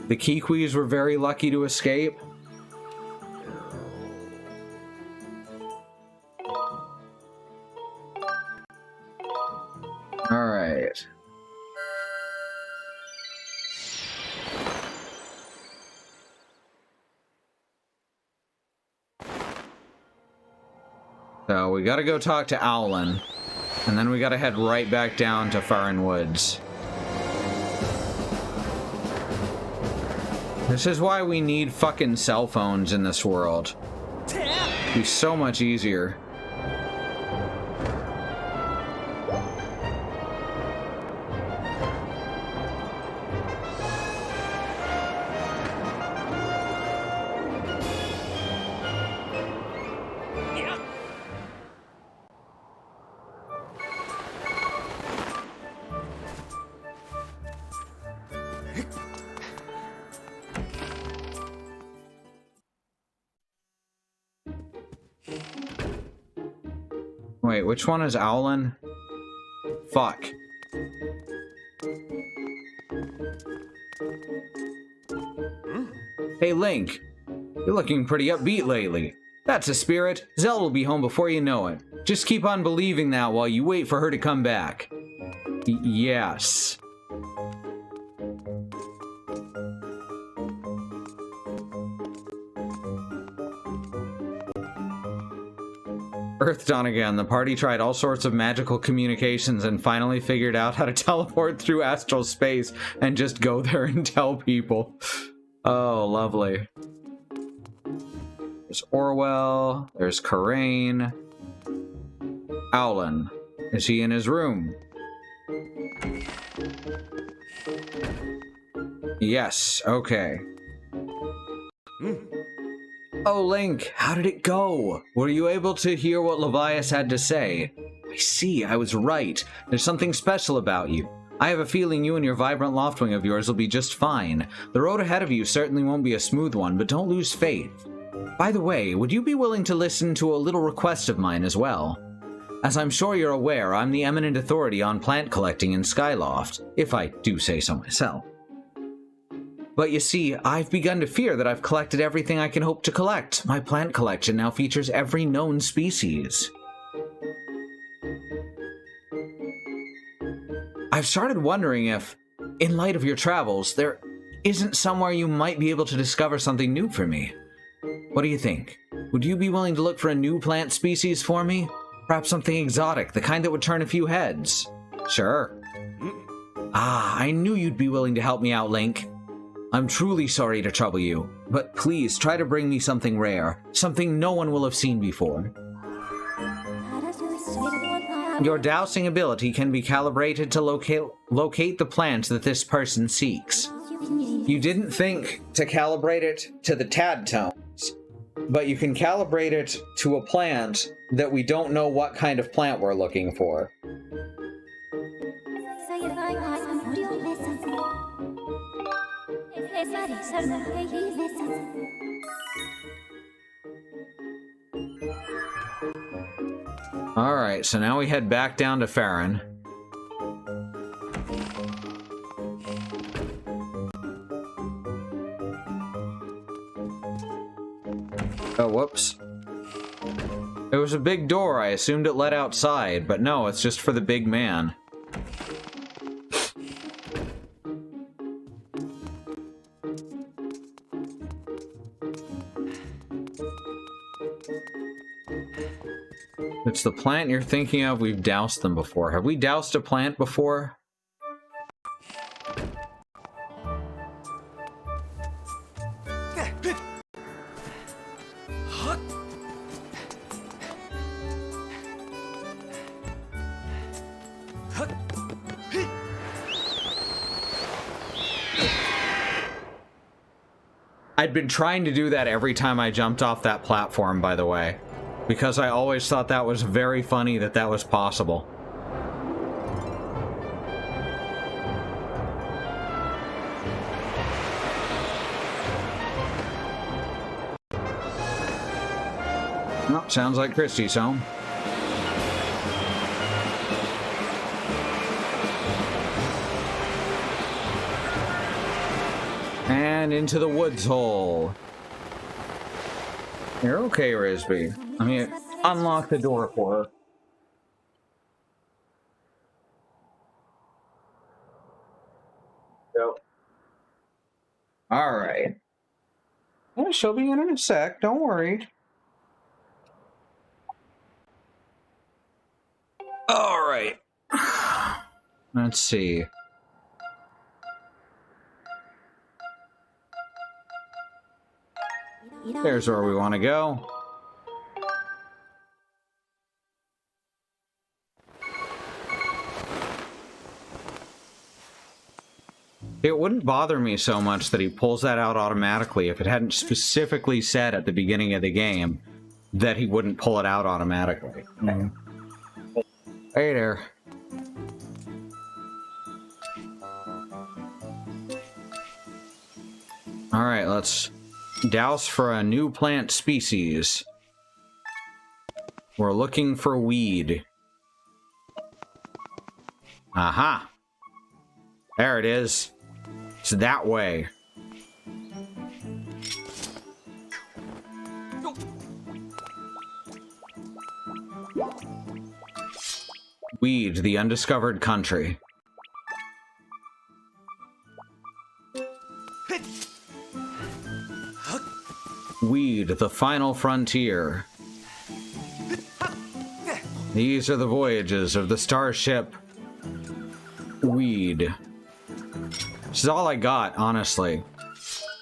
The Kikwis were very lucky to escape. Alright. So we gotta go talk to Owlin, and then we gotta head right back down to Foreign Woods. This is why we need fucking cell phones in this world. It'd be so much easier. Wait, which one is Owlin? Fuck. Hey, Link. You're looking pretty upbeat lately. That's a spirit. Zelda will be home before you know it. Just keep on believing that while you wait for her to come back. Yes. Earth Dawn again. The party tried all sorts of magical communications and finally figured out how to teleport through astral space and just go there and tell people. Oh, lovely. There's Orwell. There's Karain. Owlin. Is he in his room? Yes, okay. Oh, Link, how did it go? Were you able to hear what Levias had to say? I see, I was right. There's something special about you. I have a feeling you and your vibrant loftwing of yours will be just fine. The road ahead of you certainly won't be a smooth one, but don't lose faith. By the way, would you be willing to listen to a little request of mine as well? As I'm sure you're aware, I'm the eminent authority on plant collecting in Skyloft, if I do say so myself. But you see, I've begun to fear that I've collected everything I can hope to collect. My plant collection now features every known species. I've started wondering if, in light of your travels, there isn't somewhere you might be able to discover something new for me. What do you think? Would you be willing to look for a new plant species for me? Perhaps something exotic, the kind that would turn a few heads. Sure. Ah, I knew you'd be willing to help me out, Link. I'm truly sorry to trouble you, but please try to bring me something rare, something no one will have seen before. Your dowsing ability can be calibrated to locate the plant that this person seeks. You didn't think to calibrate it to the tad tones, but you can calibrate it to a plant that we don't know what kind of plant we're looking for. Alright, so now we head back down to Farron. Oh, whoops. It was a big door. I assumed it led outside, but no, it's just for the big man. It's the plant you're thinking of. We've doused them before. Have we doused a plant before? I'd been trying to do that every time I jumped off that platform, by the way, because I always thought that was very funny that that was possible. Oh, sounds like Christy's home. And into the woods hole. You're okay, Risby. I mean, unlock the door for her. Yep. Alright. Yeah, she'll be in a sec, don't worry. Alright. Let's see. There's where we want to go. It wouldn't bother me so much that he pulls that out automatically if it hadn't specifically said at the beginning of the game that he wouldn't pull it out automatically. Mm. Hey there. Alright, let's douse for a new plant species. We're looking for weed. Aha! There it is. It's that way. Weed, the undiscovered country. Weed, the final frontier. These are the voyages of the starship Weed. This is all I got, honestly.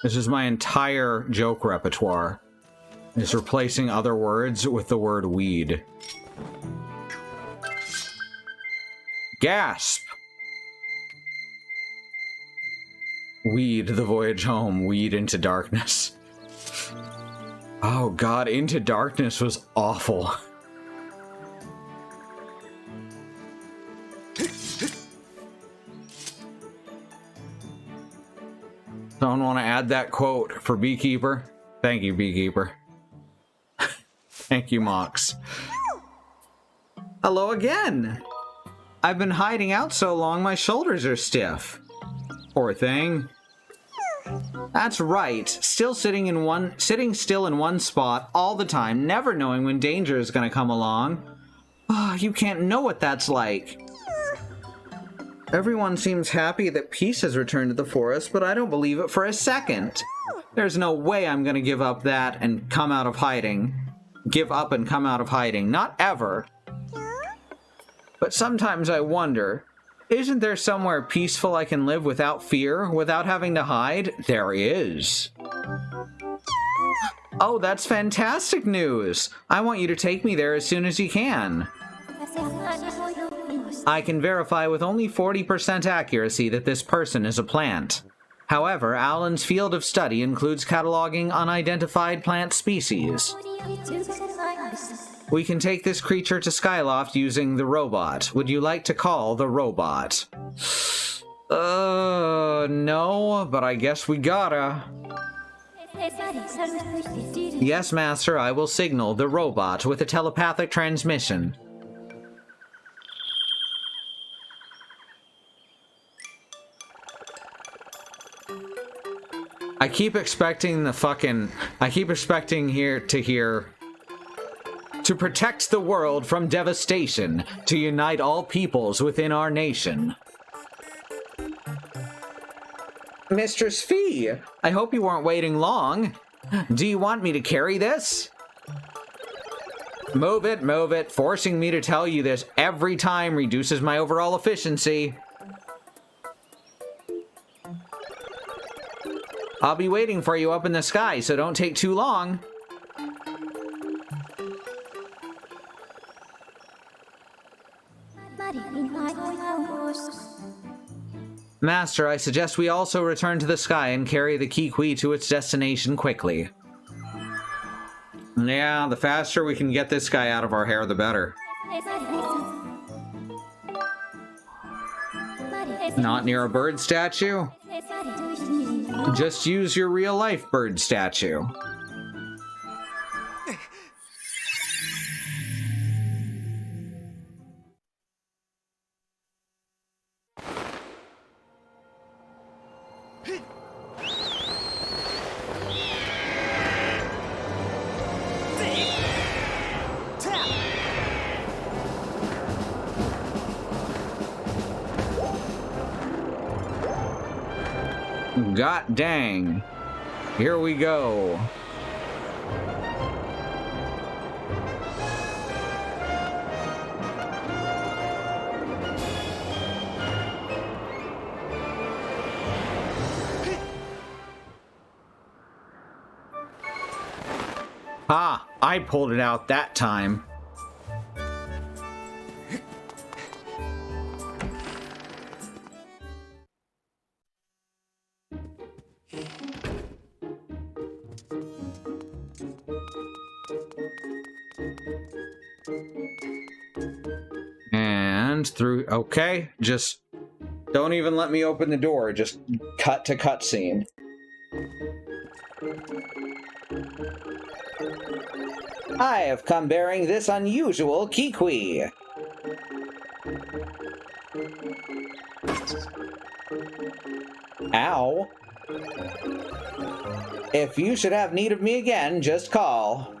This is my entire joke repertoire. Is replacing other words with the word weed. Gasp! Weed, the voyage home. Weed into darkness. Oh god, Into Darkness was awful. Someone want to add that quote for Beekeeper? Thank you, Beekeeper. Thank you, Mox. Hello again. I've been hiding out so long my shoulders are stiff. Poor thing. That's right. Sitting still in one spot all the time, never knowing when danger is going to come along. Ah, you can't know what that's like. Everyone seems happy that peace has returned to the forest, but I don't believe it for a second. There's no way I'm going to give up and come out of hiding. Not ever. But sometimes I wonder, isn't there somewhere peaceful I can live without fear, without having to hide? There is. Oh, that's fantastic news! I want you to take me there as soon as you can. I can verify with only 40% accuracy that this person is a plant. However, Alan's field of study includes cataloging unidentified plant species. We can take this creature to Skyloft using the robot. Would you like to call the robot? No, but I guess we gotta. Yes, Master, I will signal the robot with a telepathic transmission. I keep expecting to protect the world from devastation, to unite all peoples within our nation. Mistress Fee, I hope you weren't waiting long. Do you want me to carry this? Move it. Forcing me to tell you this every time reduces my overall efficiency. I'll be waiting for you up in the sky, so don't take too long. Master, I suggest we also return to the sky and carry the Kikwi to its destination quickly. Yeah, the faster we can get this guy out of our hair, the better. Not near a bird statue? Just use your real-life bird statue. God dang. Here we go. Ah, I pulled it out that time. And through, okay, just don't even let me open the door, just cut to cutscene. I have come bearing this unusual kiwi. Ow. If you should have need of me again, just call.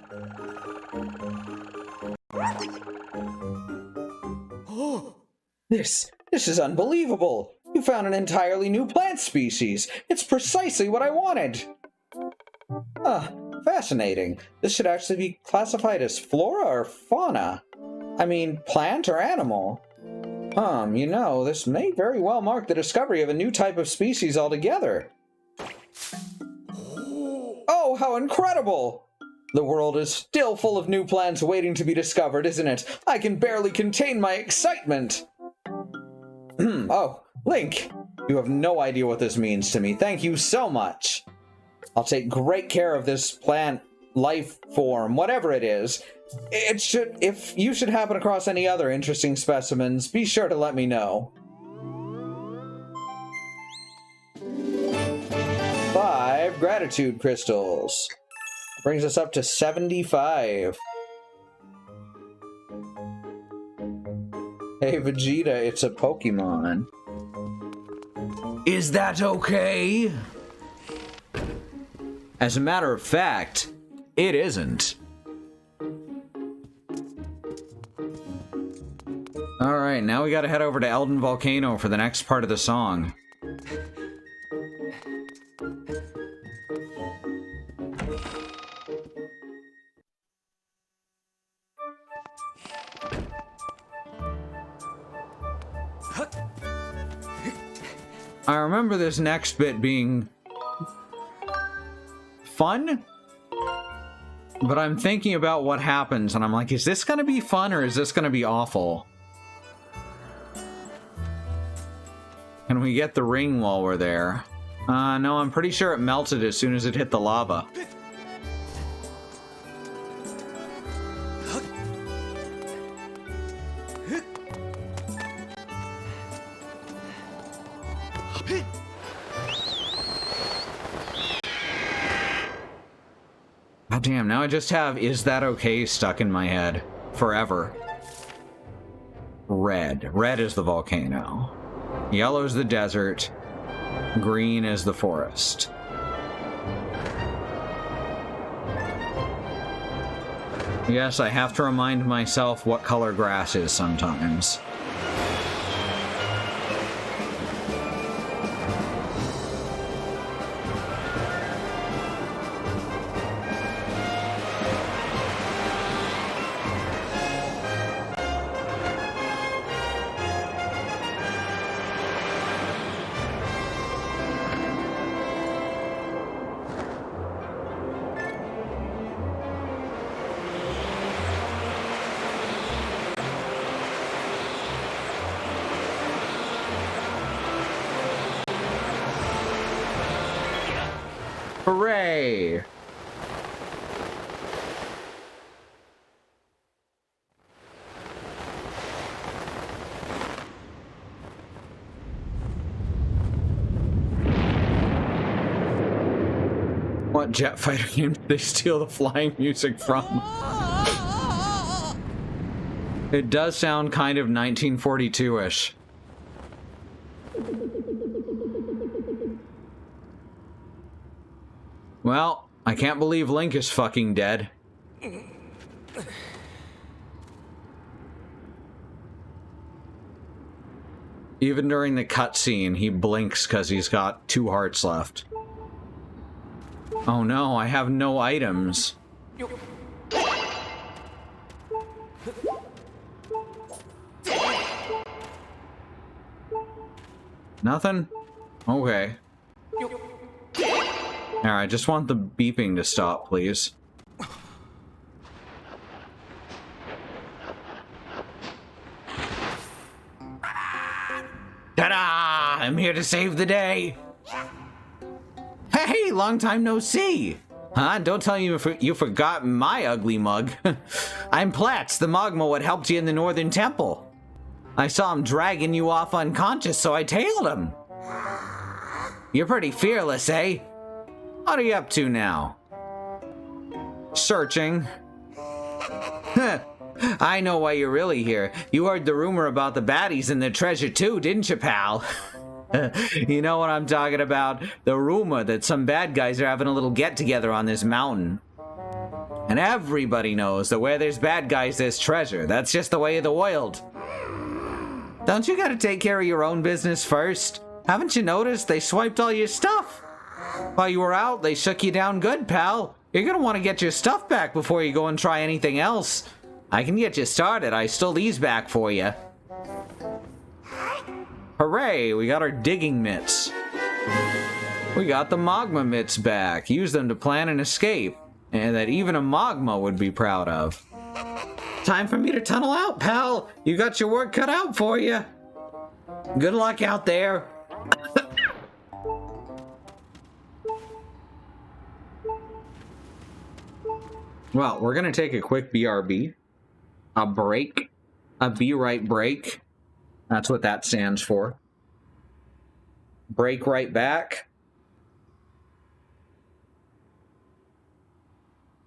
This is unbelievable. You found an entirely new plant species. It's precisely what I wanted. Fascinating. This should actually be classified as flora or fauna. I mean, plant or animal. You know, this may very well mark the discovery of a new type of species altogether. Oh, how incredible! The world is still full of new plants waiting to be discovered, isn't it? I can barely contain my excitement. Oh, Link, you have no idea what this means to me. Thank you so much. I'll take great care of this plant, life form, whatever it is. If you should happen across any other interesting specimens, be sure to let me know. 5 gratitude crystals. Brings us up to 75. Hey Vegeta, it's a Pokemon. Is that okay? As a matter of fact, it isn't. Alright, now we gotta head over to Elden Volcano for the next part of the song. I remember this next bit being fun, but I'm thinking about what happens and I'm like, is this gonna be fun or is this gonna be awful? Can we get the ring while we're there? No, I'm pretty sure it melted as soon as it hit the lava. God damn, now I just have "is that okay" stuck in my head forever. Red. Red is the volcano. Yellow is the desert. Green is the forest. Yes, I have to remind myself what color grass is sometimes. Hooray! What jet fighter game did they steal the flying music from? It does sound kind of 1942-ish. Well, I can't believe Link is fucking dead. Even during the cutscene, he blinks because he's got 2 hearts left. Oh no, I have no items. Nothing? Okay. Alright, I just want the beeping to stop, please. Ta-da! I'm here to save the day! Hey, long time no see! Huh? Don't tell me you forgot my ugly mug. I'm Platz, the Mogma what helped you in the Northern Temple. I saw him dragging you off unconscious, so I tailed him. You're pretty fearless, eh? What are you up to now? Searching. I know why you're really here. You heard the rumor about the baddies and the treasure too, didn't you, pal? You know what I'm talking about? The rumor that some bad guys are having a little get-together on this mountain. And everybody knows that where there's bad guys, there's treasure. That's just the way of the world. Don't you gotta take care of your own business first? Haven't you noticed they swiped all your stuff? While you were out, they shook you down good, pal. You're gonna want to get your stuff back before you go and try anything else. I can get you started. I stole these back for you. Hooray, we got our digging mitts. We got the magma mitts back. Use them to plan an escape, and that even a magma would be proud of. Time for me to tunnel out, pal. You got your work cut out for you. Good luck out there. Well, we're going to take a quick BRB. A break. A Be Right break. That's what that stands for. Break right back.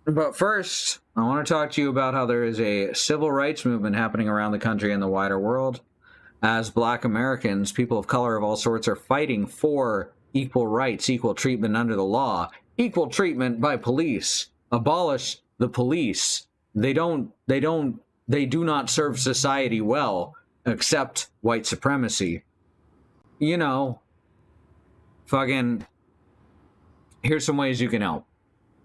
But first, I want to talk to you about how there is a civil rights movement happening around the country and the wider world. As Black Americans, people of color of all sorts are fighting for equal rights, equal treatment under the law, equal treatment by police. Abolish the police. They do not serve society well, except white supremacy. You know, fucking, here's some ways you can help.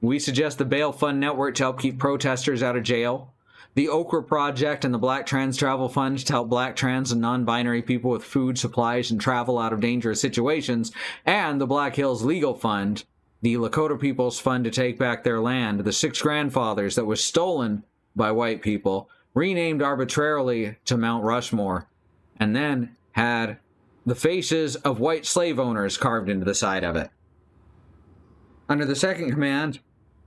We suggest the Bail Fund Network to help keep protesters out of jail, the Okra Project and the Black Trans Travel Fund to help Black trans and non-binary people with food, supplies, and travel out of dangerous situations, and the Black Hills Legal Fund, the Lakota People's Fund to take back their land, the 6 grandfathers that was stolen by white people, renamed arbitrarily to Mount Rushmore, and then had the faces of white slave owners carved into the side of it. Under the second command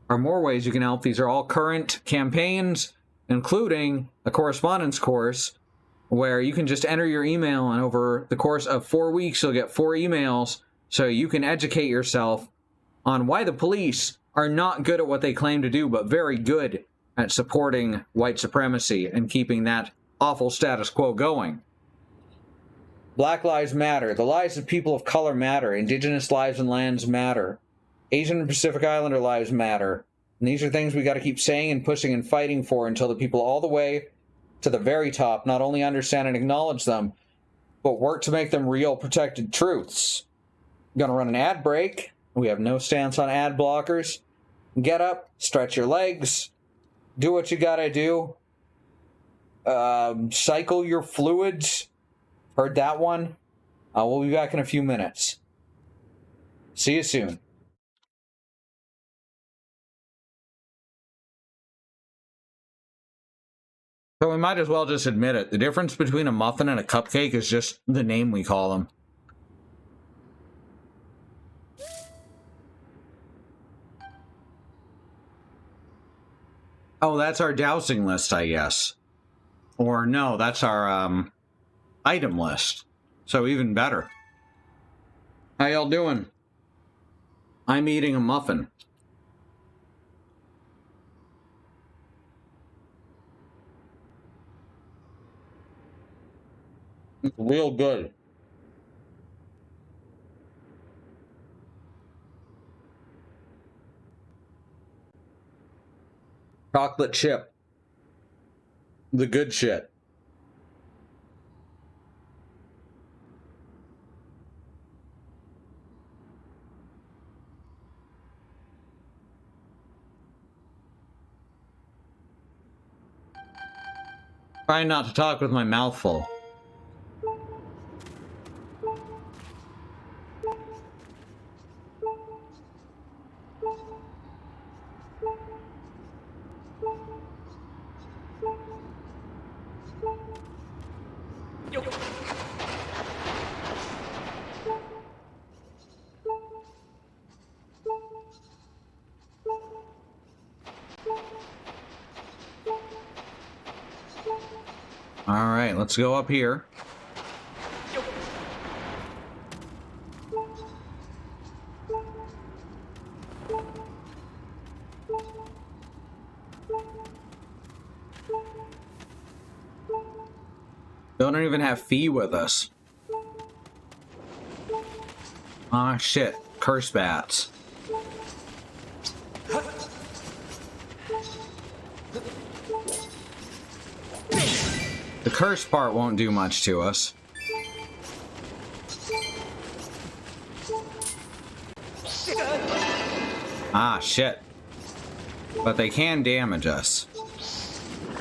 are more ways you can help. These are all current campaigns, including a correspondence course where you can just enter your email, and over the course of 4 weeks, you'll get 4 emails so you can educate yourself on why the police are not good at what they claim to do, but very good at supporting white supremacy and keeping that awful status quo going. Black lives matter. The lives of people of color matter. Indigenous lives and lands matter. Asian and Pacific Islander lives matter. And these are things we got to keep saying and pushing and fighting for until the people all the way to the very top not only understand and acknowledge them, but work to make them real protected truths. I'm going to run an ad break. We have no stance on ad blockers. Get up, stretch your legs, do what you gotta do. Cycle your fluids. Heard that one? We'll be back in a few minutes. See you soon. So we might as well just admit it. The difference between a muffin and a cupcake is just the name we call them. Oh, that's our dowsing list, I guess. Or no, that's our item list. So even better. How y'all doing? I'm eating a muffin. It's real good. Chocolate chip. The good shit. Trying not to talk with my mouth full. All right, let's go up here. Don't even have Fee with us. Ah, shit. Curse bats. The curse part won't do much to us. Ah, shit. But they can damage us.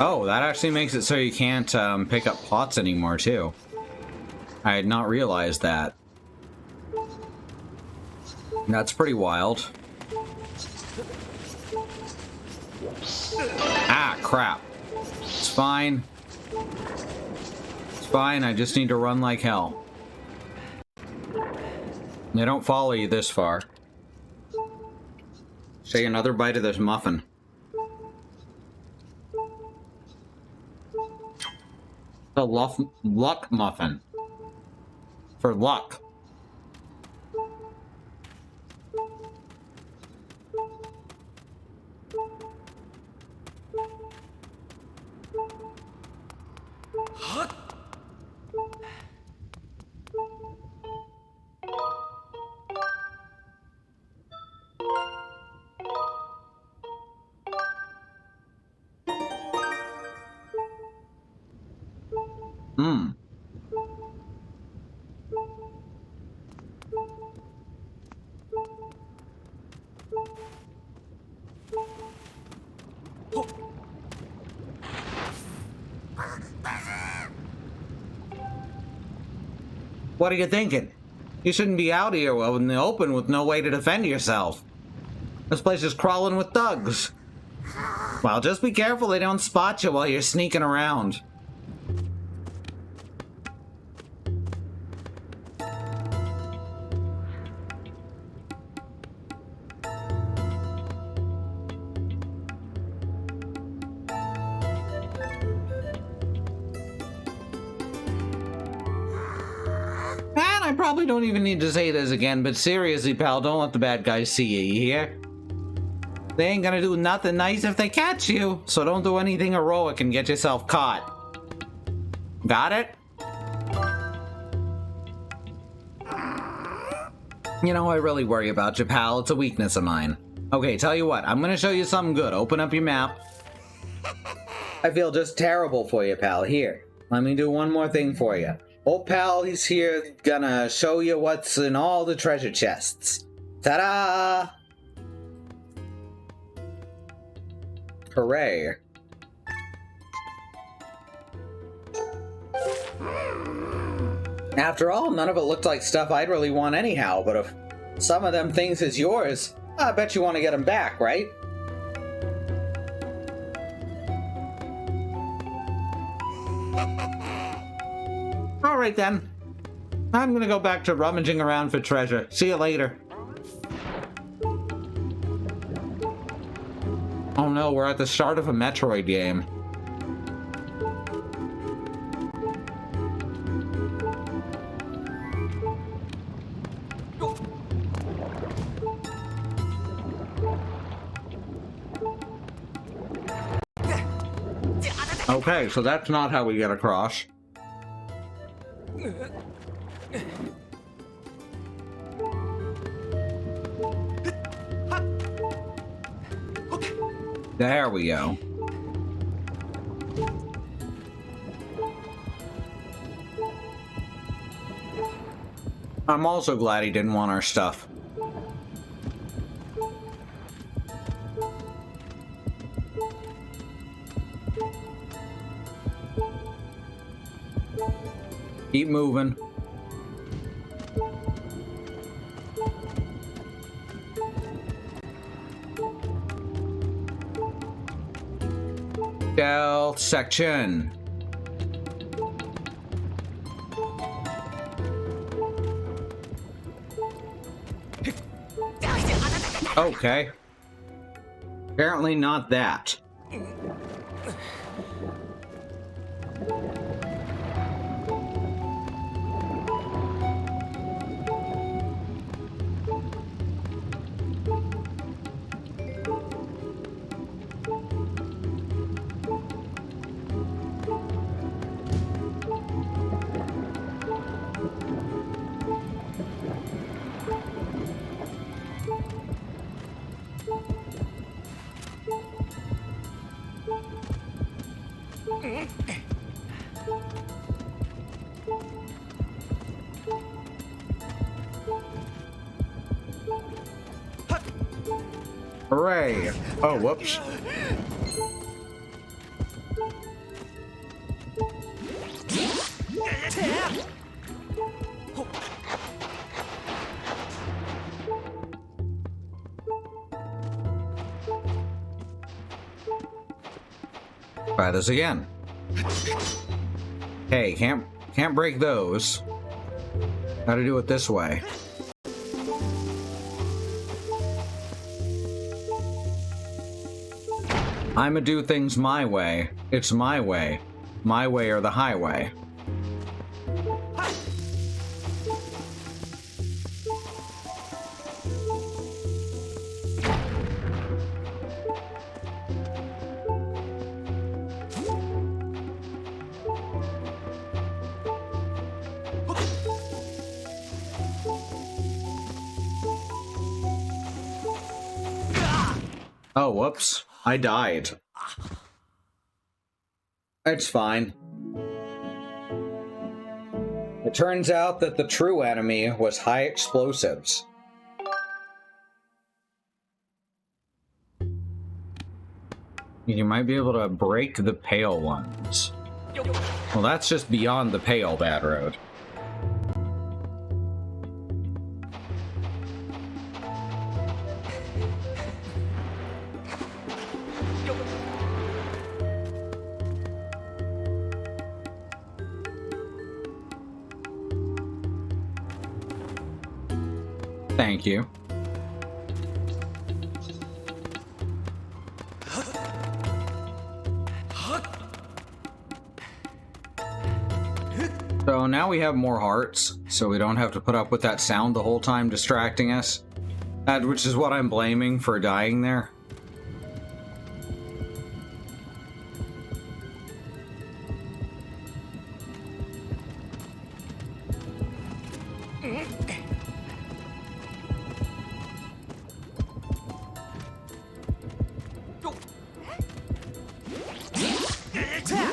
Oh, that actually makes it so you can't pick up pots anymore, too. I had not realized that. That's pretty wild. Ah, crap. It's fine. It's fine, I just need to run like hell. They don't follow you this far. Take another bite of this muffin. The luck muffin. For luck. Hmm. What are you thinking? You shouldn't be out here in the open with no way to defend yourself. This place is crawling with thugs. Well, just be careful they don't spot you while you're sneaking around. I probably don't even need to say this again, but seriously, pal, don't let the bad guys see you, you hear? They ain't gonna do nothing nice if they catch you, so don't do anything heroic and get yourself caught. Got it? You know, I really worry about you, pal. It's a weakness of mine. Okay, tell you what, I'm gonna show you something good. Open up your map. I feel just terrible for you, pal. Here, let me do one more thing for you. Old pal, he's here, gonna show you what's in all the treasure chests. Ta-da! Hooray. After all, none of it looked like stuff I'd really want anyhow, but if some of them things is yours, I bet you want to get them back, right? Alright then. I'm gonna go back to rummaging around for treasure. See you later. Oh no, we're at the start of a Metroid game. Okay, so that's not how we get across. There we go. I'm also glad he didn't want our stuff. Keep moving. Stealth section. Okay. Apparently not that. Hooray! Oh, whoops. Try this again. Hey, can't break those. Gotta do it this way. I'ma do things my way. It's my way. My way or the highway. Oh, whoops. I died. It's fine. It turns out that the true enemy was high explosives. You might be able to break the pale ones. Well, that's just beyond the pale, Bad Road. Thank you. So now we have more hearts, so we don't have to put up with that sound the whole time distracting us. Which is what I'm blaming for dying there.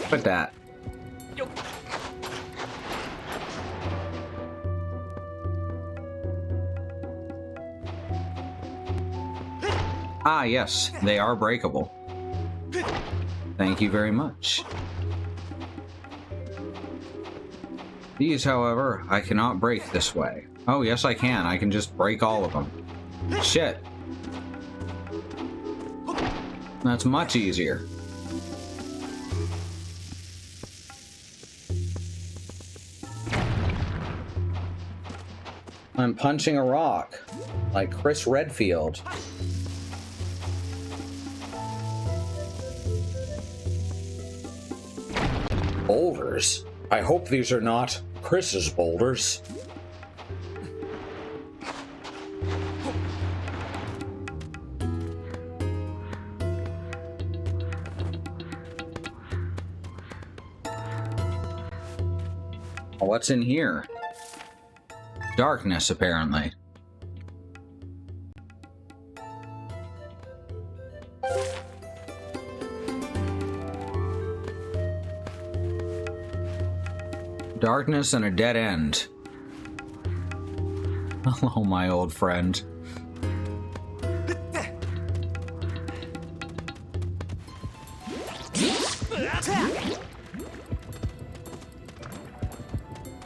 Put that. Ah, yes, they are breakable. Thank you very much. These, however, I cannot break this way. Oh, yes, I can. I can just break all of them. Shit. That's much easier. I'm punching a rock, like Chris Redfield. Boulders? I hope these are not Chris's boulders. What's in here? Darkness, apparently. Darkness and a dead end. Hello, my old friend.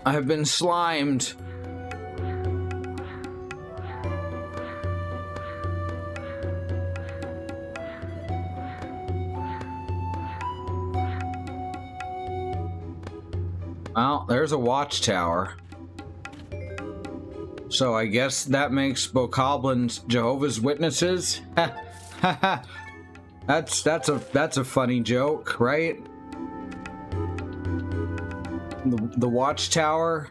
I have been slimed. Well, there's a watchtower. So I guess that makes Bokoblins Jehovah's Witnesses? That's a funny joke, right? The watchtower.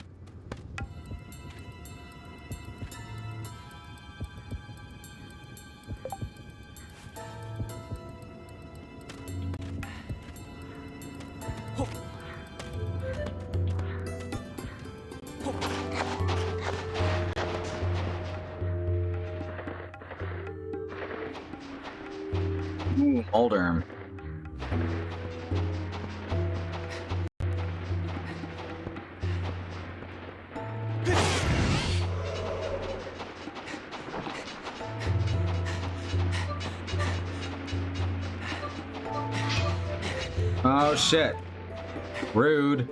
Ooh, Olderm. Oh shit. Rude.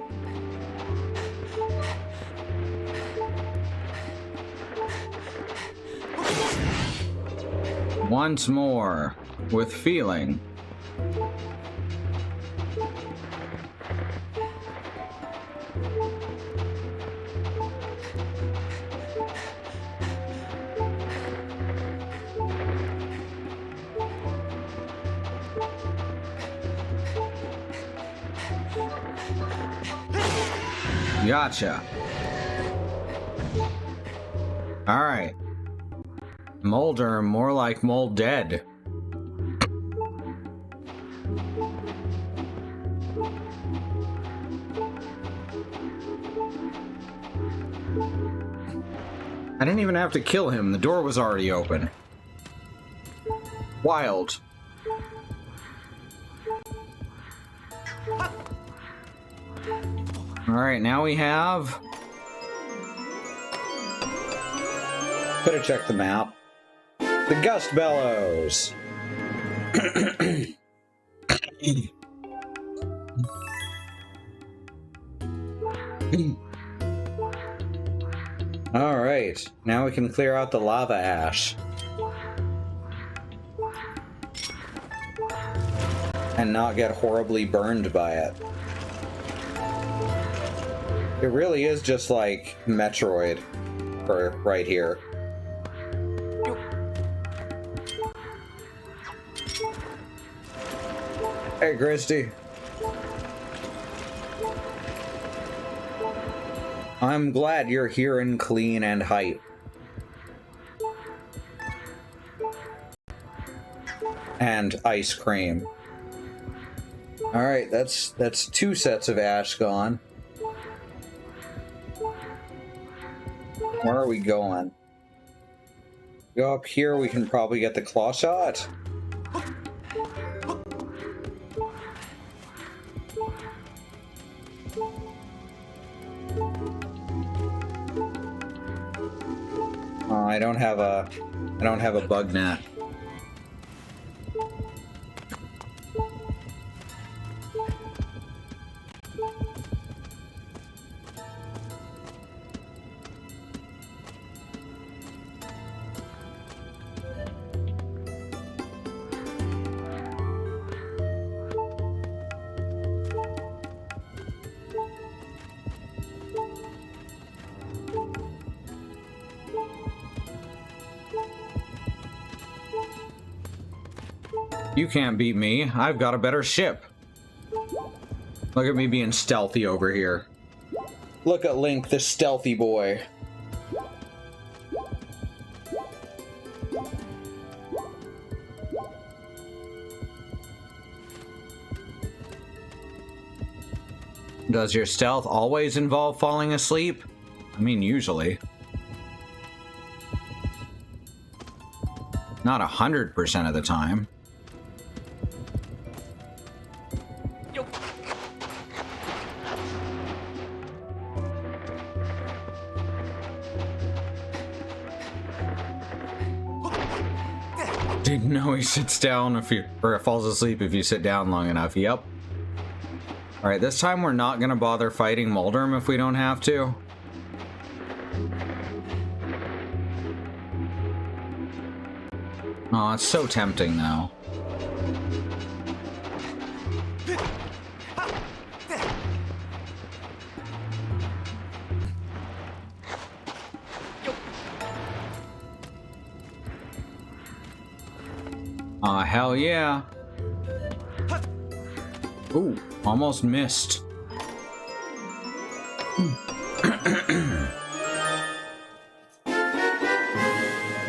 Once more, with feeling. Gotcha. Alright. Molder, more like mold dead. I didn't even have to kill him, the door was already open. Wild. Alright, now we have... Better check the map. The Gust Bellows! Alright, now we can clear out the lava ash. And not get horribly burned by it. It really is just like Metroid, for right here. Hey, Christy. I'm glad you're here in clean and hype. And ice cream. Alright, that's 2 sets of ash gone. Where are we going? Go up here, we can probably get the claw shot. Oh, I don't have a bug net. You can't beat me. I've got a better ship. Look at me being stealthy over here. Look at Link, the stealthy boy. Does your stealth always involve falling asleep? I mean, usually. Not 100% of the time. Didn't know he sits down or falls asleep if you sit down long enough. Yep. Alright, this time we're not gonna bother fighting Moldrum if we don't have to. Oh, it's so tempting though. Aw, hell yeah. Ooh, almost missed.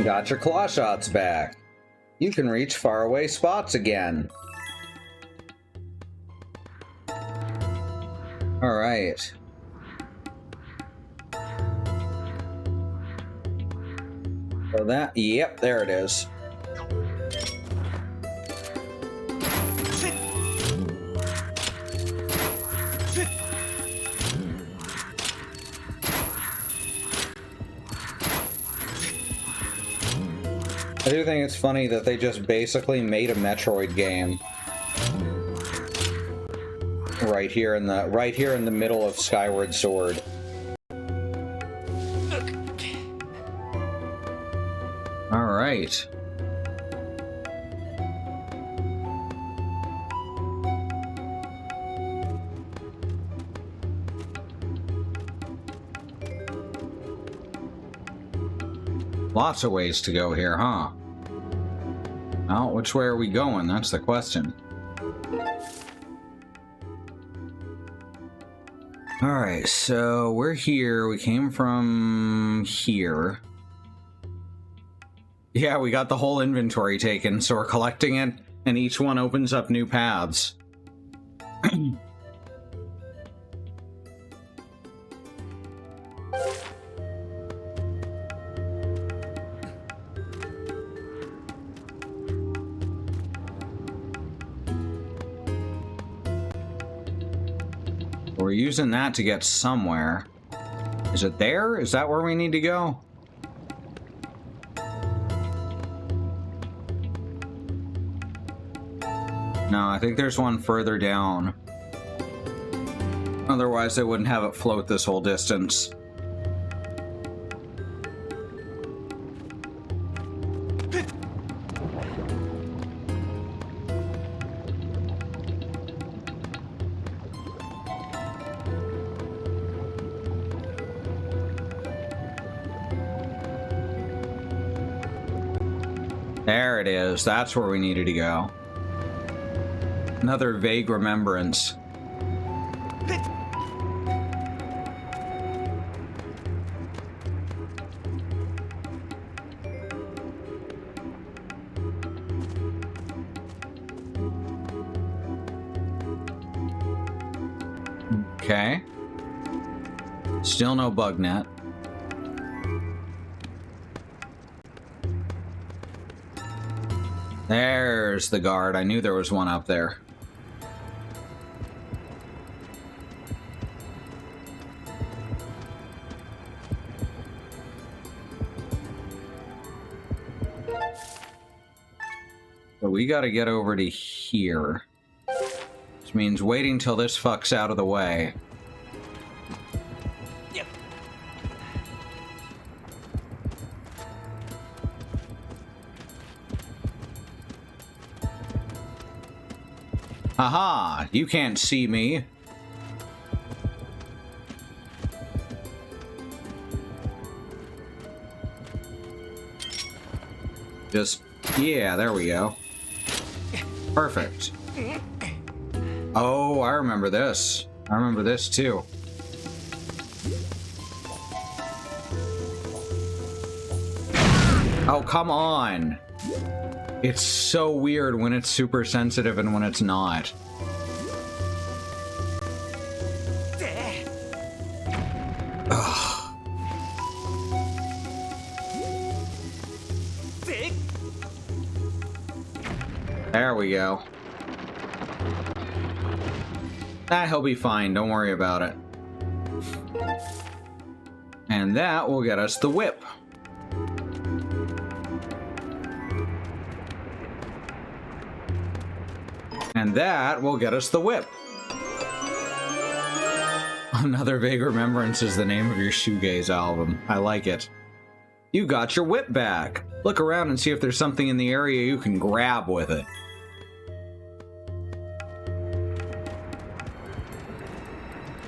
Got your claw shots back. You can reach faraway spots again. Alright. So that, yep, there it is. I do think it's funny that they just basically made a Metroid game. Right here in the middle of Skyward Sword. All right. Lots of ways to go here, huh? Well, which way are we going? That's the question. Alright, so we're here. We came from here. Yeah, we got the whole inventory taken, so we're collecting it, and each one opens up new paths. We're using that to get somewhere. Is it there? Is that where we need to go? No, I think there's one further down. Otherwise, they wouldn't have it float this whole distance. There it is. That's where we needed to go. Another vague remembrance. Okay. Still no bug net. There's the guard. I knew there was one up there. But we gotta get over to here. Which means waiting till this fuck's out of the way. Yep. Haha! You can't see me. Just... yeah, there we go. Perfect. Oh, I remember this. I remember this too. Oh, come on. It's so weird when it's super sensitive and when it's not. Ugh. There we go. Ah, he'll be fine. Don't worry about it. And that will get us the whip. And that will get us the whip. Another Vague Remembrance is the name of your shoegaze album. I like it. You got your whip back. Look around and see if there's something in the area you can grab with it.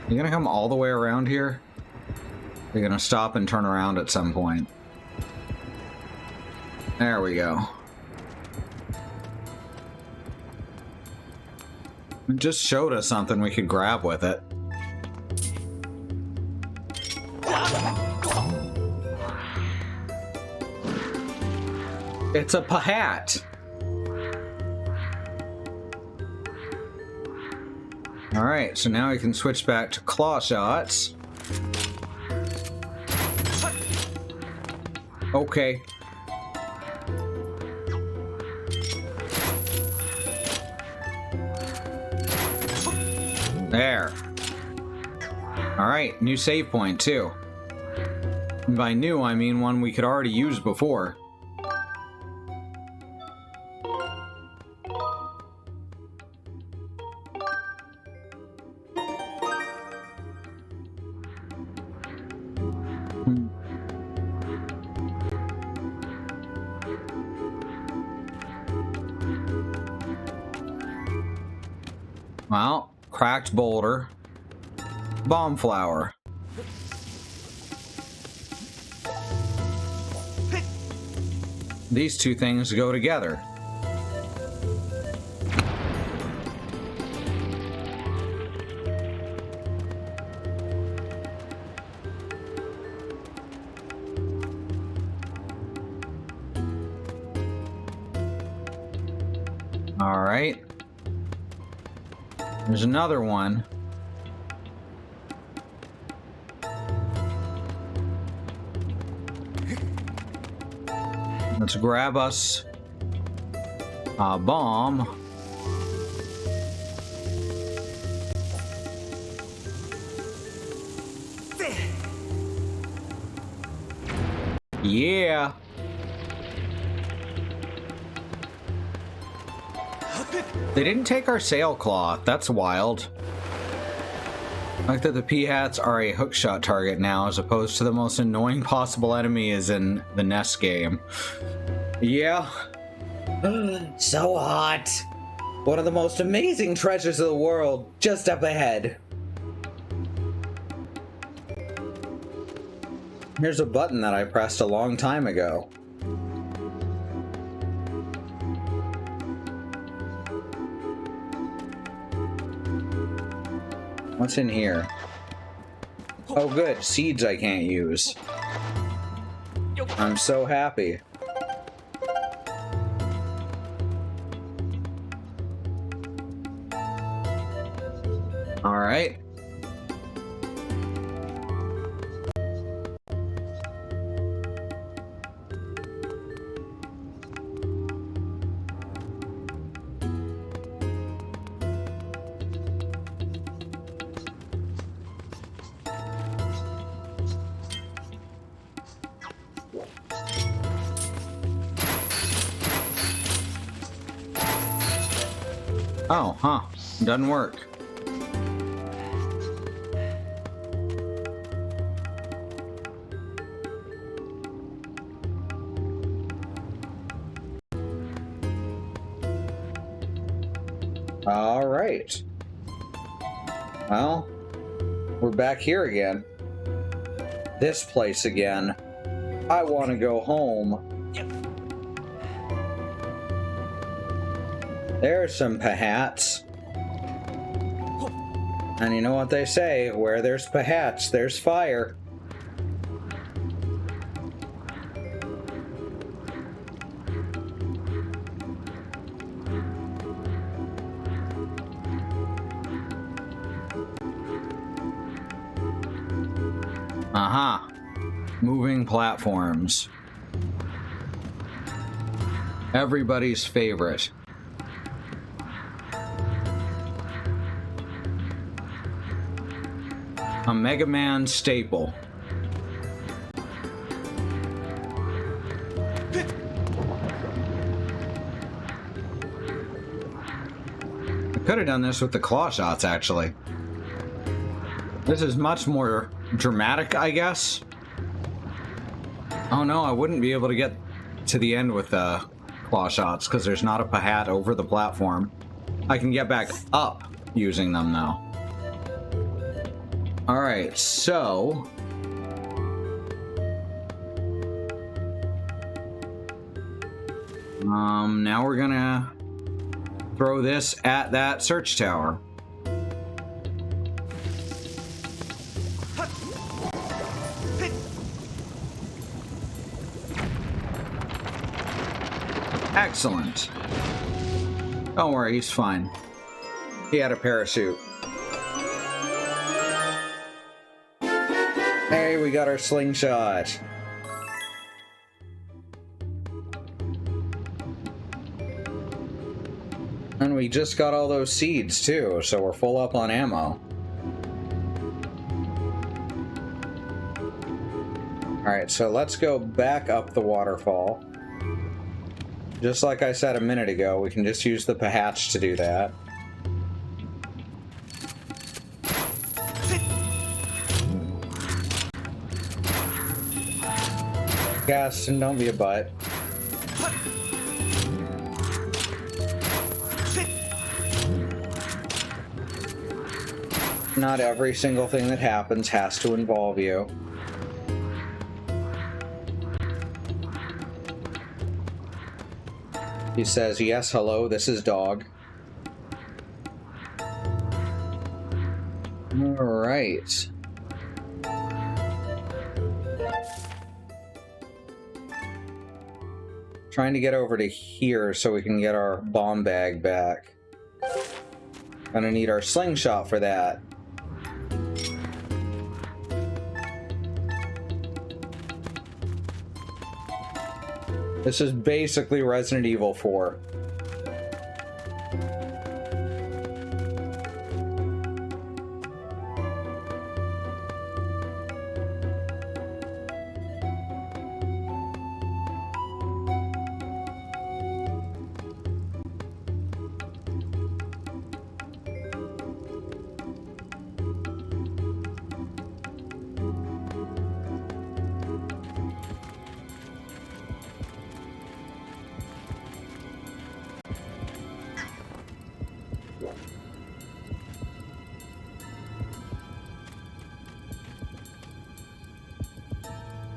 You gonna come all the way around here? You're gonna stop and turn around at some point. There we go. It just showed us something we could grab with it. It's a pahat. Alright, so now we can switch back to claw shots. Okay. There. Alright, new save point too. And by new, I mean one we could already use before. Well, cracked boulder. Bomb flower. These two things go together. All right. There's another one. Let's grab us a bomb. Yeah. They didn't take our sailcloth. That's wild. Like that the P-hats are a hookshot target now as opposed to the most annoying possible enemy is in the NES game. Yeah. So hot. One of the most amazing treasures of the world, just up ahead. Here's a button that I pressed a long time ago. What's in here? Oh good, seeds I can't use. I'm so happy. All right. Oh, huh. Doesn't work. All right. Well, we're back here again. This place again. I want to go home. There's some Pahats. And you know what they say, where there's Pahats, there's fire. Aha. Moving platforms. Everybody's favorite. A Mega Man staple. I could have done this with the claw shots, actually. This is much more dramatic, I guess. Oh no, I wouldn't be able to get to the end with the claw shots because there's not a Pahat over the platform. I can get back up using them now. Alright, so... now we're gonna throw this at that search tower. Excellent. Don't worry, he's fine. He had a parachute. Hey, we got our slingshot. And we just got all those seeds too, so we're full up on ammo. Alright, so let's go back up the waterfall. Just like I said a minute ago, we can just use the Pahats to do that. Gaston, don't be a butt. Not every single thing that happens has to involve you. He says, yes, hello, this is dog. Alright. Trying to get over to here so we can get our bomb bag back. Gonna need our slingshot for that. This is basically Resident Evil 4.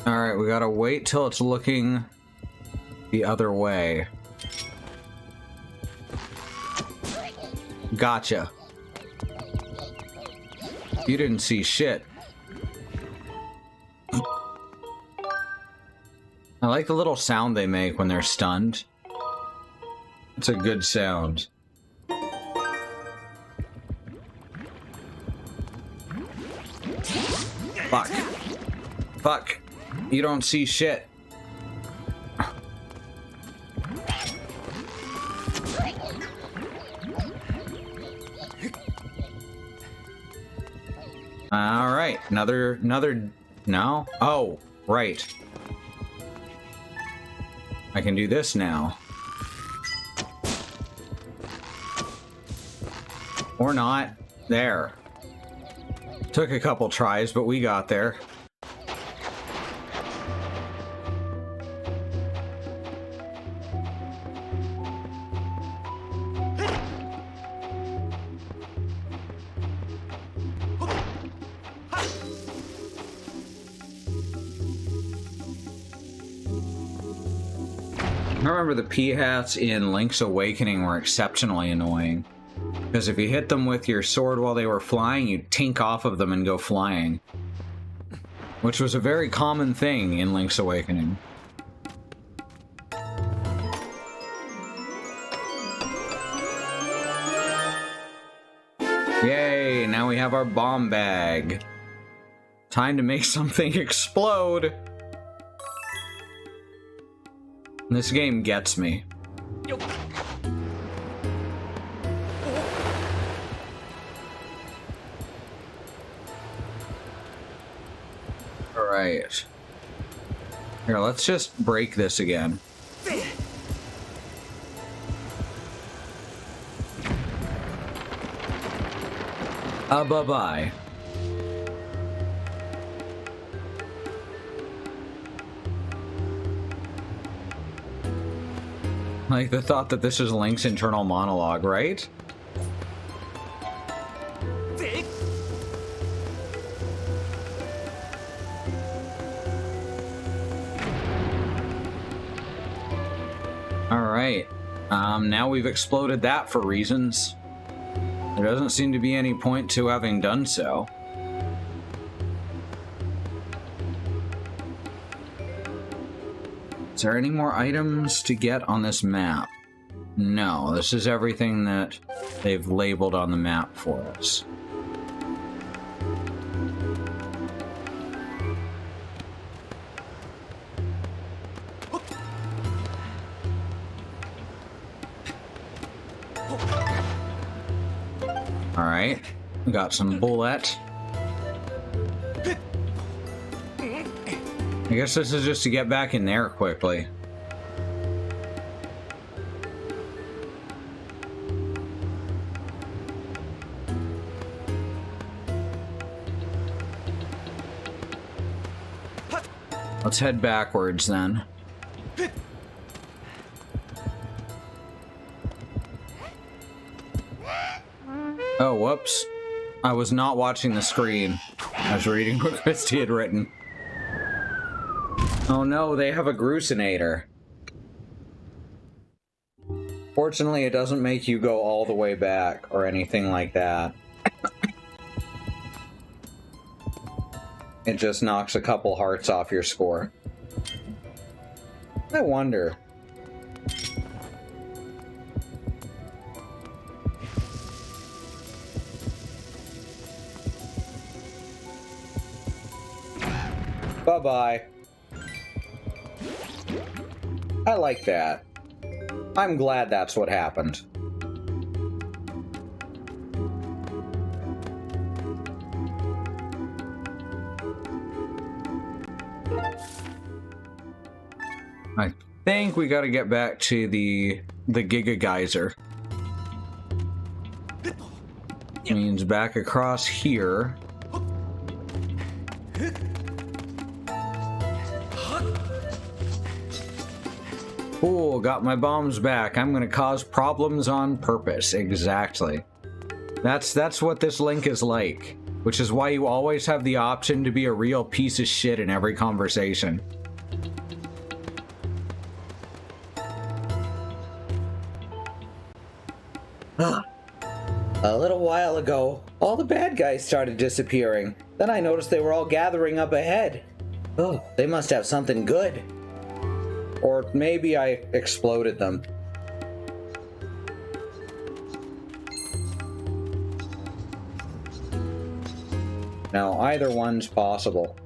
Alright, we gotta wait till it's looking the other way. Gotcha. You didn't see shit. I like the little sound they make when they're stunned. It's a good sound. Fuck. Fuck. You don't see shit. All right, another, no? Oh, right. I can do this now. Or not. There. Took a couple tries, but we got there. I remember the P-hats in Link's Awakening were exceptionally annoying. Because if you hit them with your sword while they were flying, you'd tink off of them and go flying. Which was a very common thing in Link's Awakening. Yay, now we have our bomb bag. Time to make something explode. This game gets me. Alright. Here, let's just break this again. Bye-bye. Like the thought that this is Link's internal monologue, right? Alright. Now we've exploded that for reasons. There doesn't seem to be any point to having done so. Is there any more items to get on this map? No, this is everything that they've labeled on the map for us. Alright, we got some bullet. I guess this is just to get back in there quickly. Let's head backwards then. Oh, whoops. I was not watching the screen. I was reading what Christy had written. Oh no, they have a Grucinator. Fortunately, it doesn't make you go all the way back or anything like that. It just knocks a couple hearts off your score. I wonder. Bye-bye. I like that. I'm glad that's what happened. I think we gotta get back to the Giga Geyser. Means back across here. Cool, got my bombs back. I'm gonna cause problems on purpose. Exactly. That's what this Link is like. Which is why you always have the option to be a real piece of shit in every conversation. A little while ago, all the bad guys started disappearing. Then I noticed they were all gathering up ahead. Oh, they must have something good. Or maybe I exploded them. Now, either one's possible.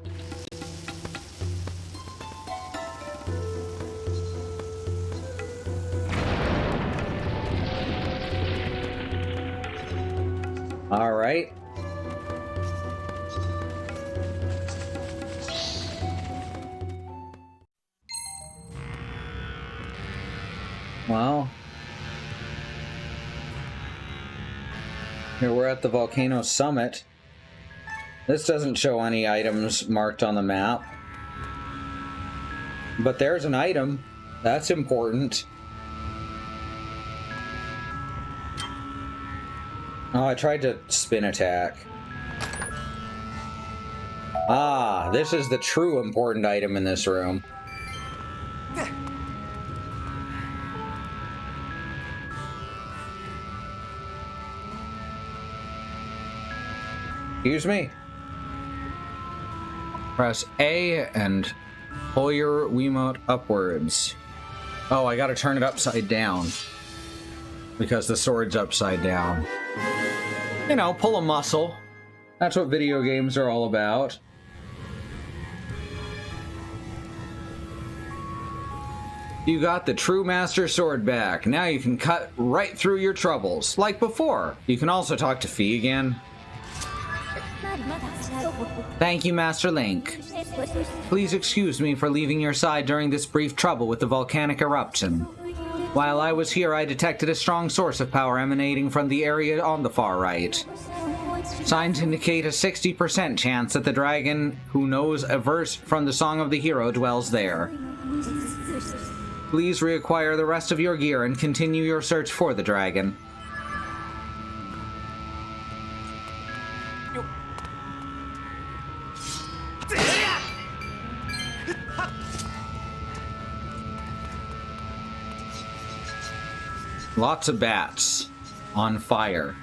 All right. Well, here we're at the volcano summit. This doesn't show any items marked on the map. But there's an item. That's important. Oh, I tried to spin attack. Ah, this is the true important item in this room. Excuse me. Press A and pull your Wiimote upwards. Oh, I gotta turn it upside down. Because the sword's upside down. You know, pull a muscle. That's what video games are all about. You got the True Master Sword back. Now you can cut right through your troubles, like before. You can also talk to Fee again. Thank you, Master Link. Please excuse me for leaving your side during this brief trouble with the volcanic eruption. While I was here, I detected a strong source of power emanating from the area on the far right. Signs indicate a 60% chance that the dragon who knows a verse from the Song of the Hero dwells there. Please reacquire the rest of your gear and continue your search for the dragon. Lots of bats on fire.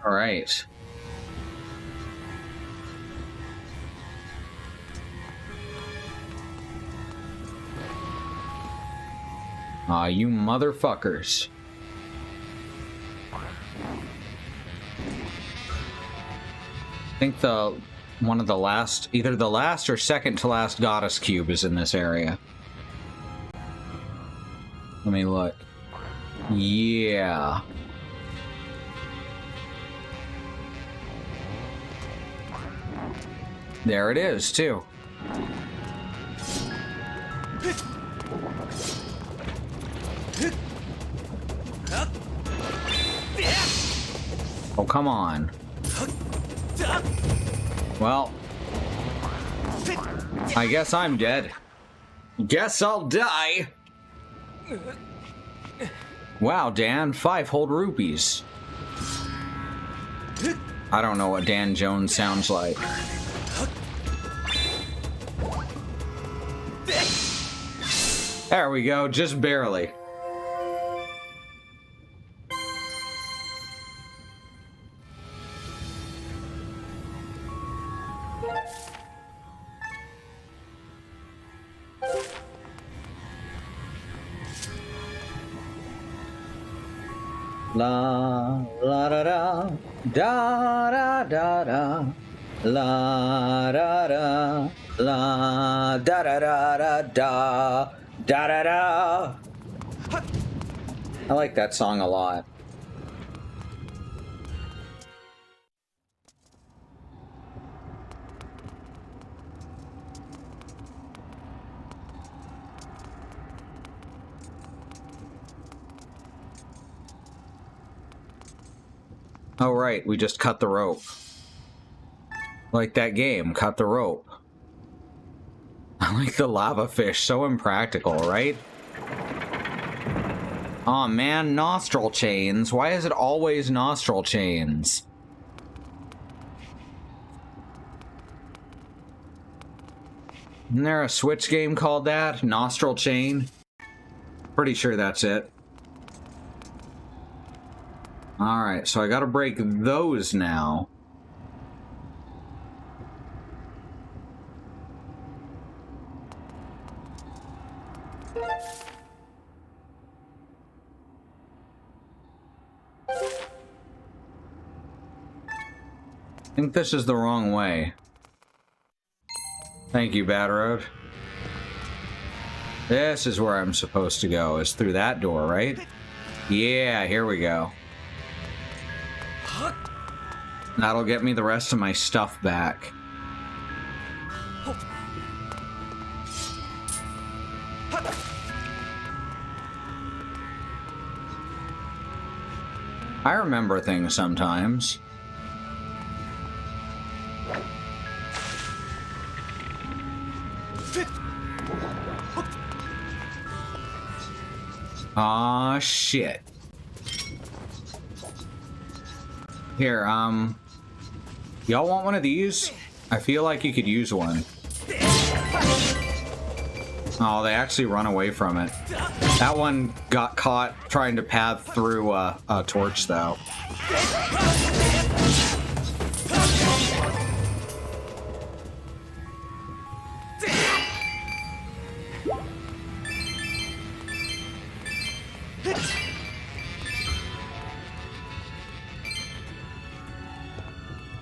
All right. Aw, you motherfuckers. I think one of the last, either the last or second to last goddess cube is in this area. Let me look. Yeah. There it is, too. come on. Well, I guess I'm dead. Guess I'll die. Wow, Dan, 5 whole rupees. I don't know what Dan Jones sounds like. There we go, just barely. La la da da da da da da la da da la da da da da da da da da. I like that song a lot. Oh right, we just cut the rope. Like that game, Cut the Rope. I like the lava fish, so impractical, right? Aw man, nostril chains. Why is it always nostril chains? Isn't there a Switch game called that? Nostril chain? Pretty sure that's it. Alright, so I gotta break those now. I think this is the wrong way. Thank you, Bad Road. This is where I'm supposed to go, is through that door, right? Yeah, here we go. That'll get me the rest of my stuff back. I remember things sometimes. Aw, shit. Here, y'all want one of these? I feel like you could use one. Oh, they actually run away from it. That one got caught trying to path through a torch, though.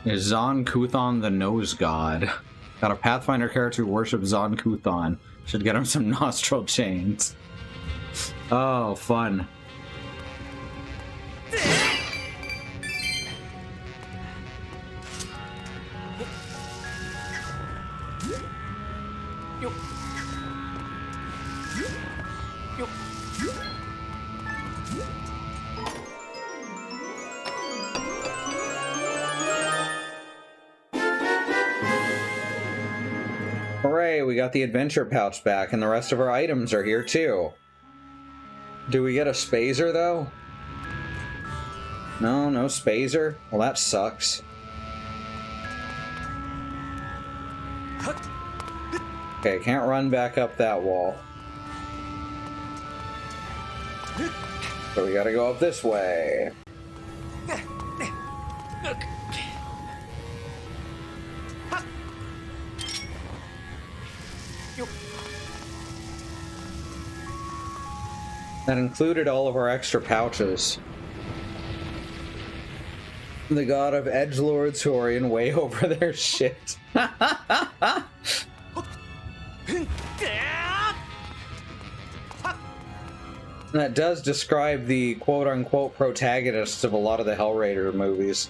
Is Zon Kuthon the Nose God? Got a Pathfinder character who worships Zon Kuthon. Should get him some nostril chains. Oh, fun. Hooray, we got the adventure pouch back, and the rest of our items are here too. Do we get a spazer, though? No, no spazer? Well, that sucks. Okay, can't run back up that wall. So we gotta go up this way. That included all of our extra pouches. The god of edgelords who are in way over their shit. That does describe the quote-unquote protagonists of a lot of the Hellraiser movies.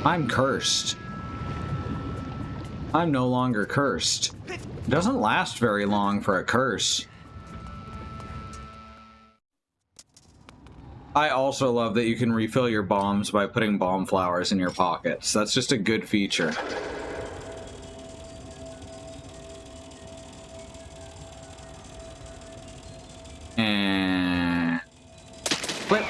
I'm cursed. I'm no longer cursed. It doesn't last very long for a curse. I also love that you can refill your bombs by putting bomb flowers in your pockets. That's just a good feature. And... Flip.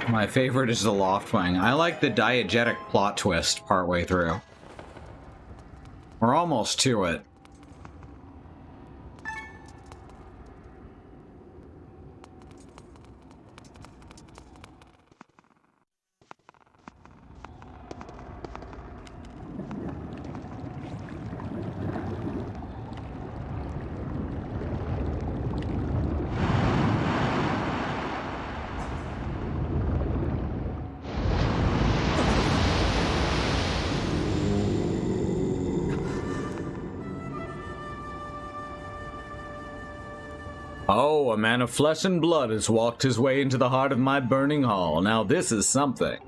My favorite is the Loftwing. I like the diegetic plot twist partway through. We're almost to it. Oh, a man of flesh and blood has walked his way into the heart of my burning hall. Now this is something.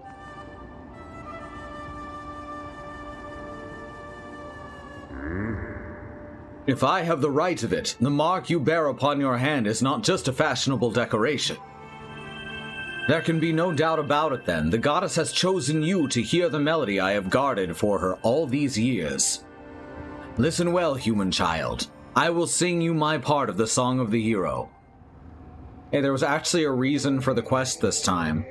If I have the right of it, the mark you bear upon your hand is not just a fashionable decoration. There can be no doubt about it then. The goddess has chosen you to hear the melody I have guarded for her all these years. Listen well, human child. I will sing you my part of the Song of the Hero. Hey, there was actually a reason for the quest this time.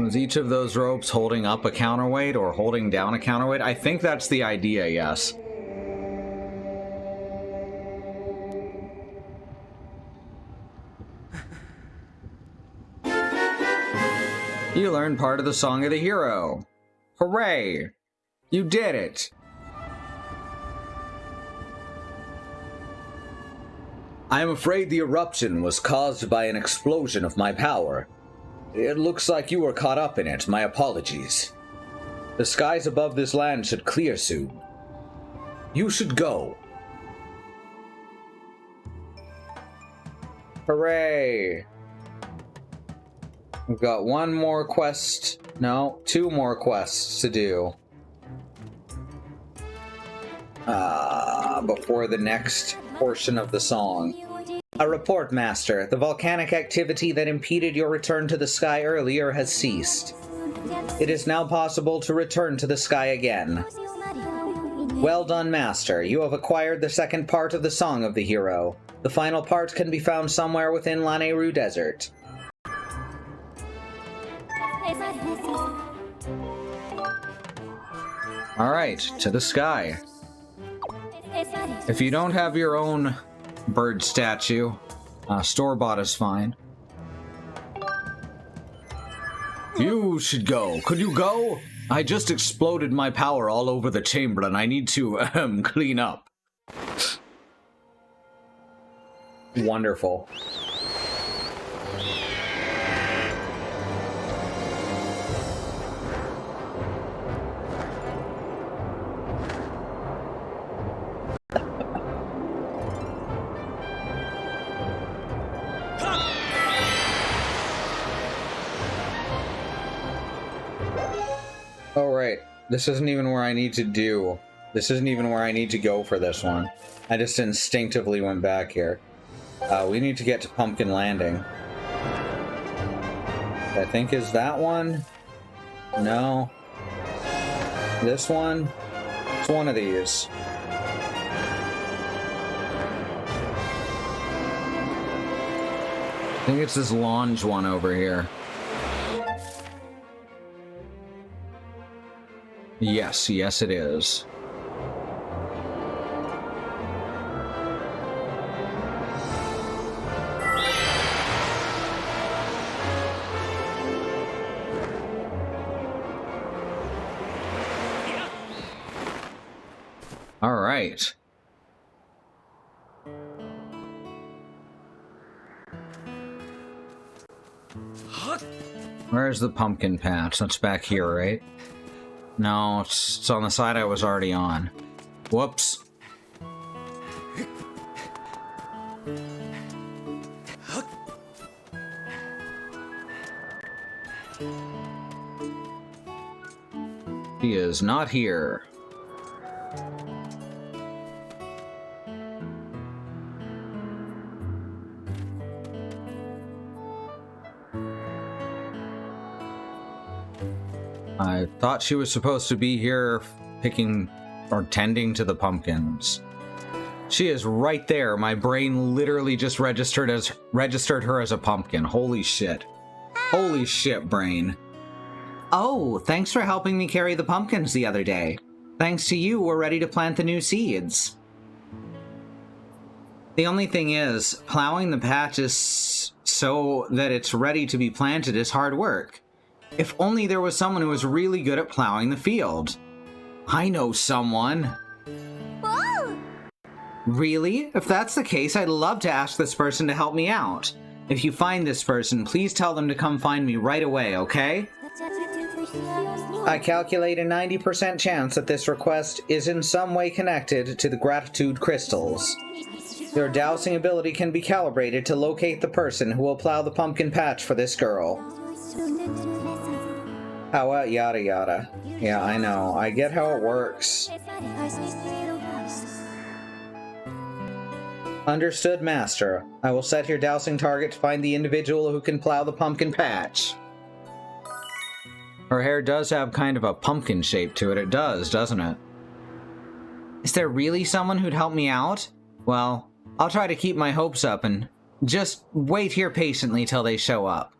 Was each of those ropes holding up a counterweight or holding down a counterweight? I think that's the idea, yes. You learned part of the Song of the Hero. Hooray! You did it! I am afraid the eruption was caused by an explosion of my power. It looks like you were caught up in it. My apologies. The skies above this land should clear soon. You should go. Hooray! We've got one more quest. No, two more quests to do. Before the next portion of the song. A report, Master. The volcanic activity that impeded your return to the sky earlier has ceased. It is now possible to return to the sky again. Well done, Master. You have acquired the second part of the Song of the Hero. The final part can be found somewhere within Lanayru Desert. Alright, to the sky. If you don't have your own bird statue, store-bought is fine. You should go. Could you go? I just exploded my power all over the chamber and I need to, clean up. Wonderful. Oh, right. This isn't even where I need to do. This isn't even where I need to go for this one. I just instinctively went back here. We need to get to Pumpkin Landing. I think is that one? No. This one? It's one of these. I think it's this lounge one over here. Yes, yes it is. All right. Where's the pumpkin patch? That's back here, right? No, it's on the side I was already on. Whoops. He is not here. I thought she was supposed to be here picking or tending to the pumpkins. She is right there. My brain literally just registered her as a pumpkin. Holy shit. Holy shit, brain. Oh, thanks for helping me carry the pumpkins the other day. Thanks to you, we're ready to plant the new seeds. The only thing is, plowing the patches so that it's ready to be planted is hard work. If only there was someone who was really good at plowing the field. I know someone. Whoa! Really? If that's the case, I'd love to ask this person to help me out. If you find this person, please tell them to come find me right away, okay? I calculate a 90% chance that this request is in some way connected to the gratitude crystals. Their dowsing ability can be calibrated to locate the person who will plow the pumpkin patch for this girl. How yada yada. Yeah, I know. I get how it works. Understood, Master. I will set your dowsing target to find the individual who can plow the pumpkin patch. Her hair does have kind of a pumpkin shape to it. It does, doesn't it? Is there really someone who'd help me out? Well, I'll try to keep my hopes up and just wait here patiently till they show up.